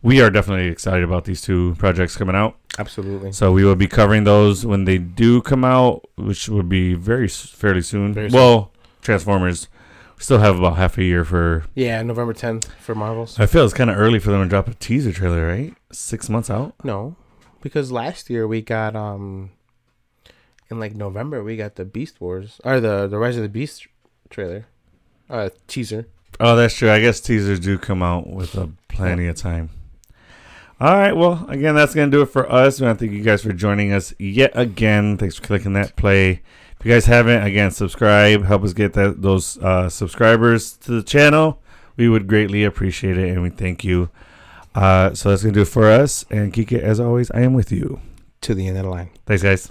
We are definitely excited about these 2 projects coming out. Absolutely. So we will be covering those when they do come out, which would be fairly soon. Transformers. We still have about half a year for... Yeah, November 10th for Marvels. I feel it's kind of early for them to drop a teaser trailer, right? 6 months out? No, because last year we got... in like November, we got the Beast Wars, or the Rise of the Beast trailer, teaser. Oh, that's true. I guess teasers do come out with plenty of time. All right. Well, again, that's going to do it for us. We want to thank you guys for joining us yet again. Thanks for clicking that play. If you guys haven't, again, subscribe. Help us get those subscribers to the channel. We would greatly appreciate it, and we thank you. So that's going to do it for us. And Kike, as always, I am with you. To the end of the line. Thanks, guys.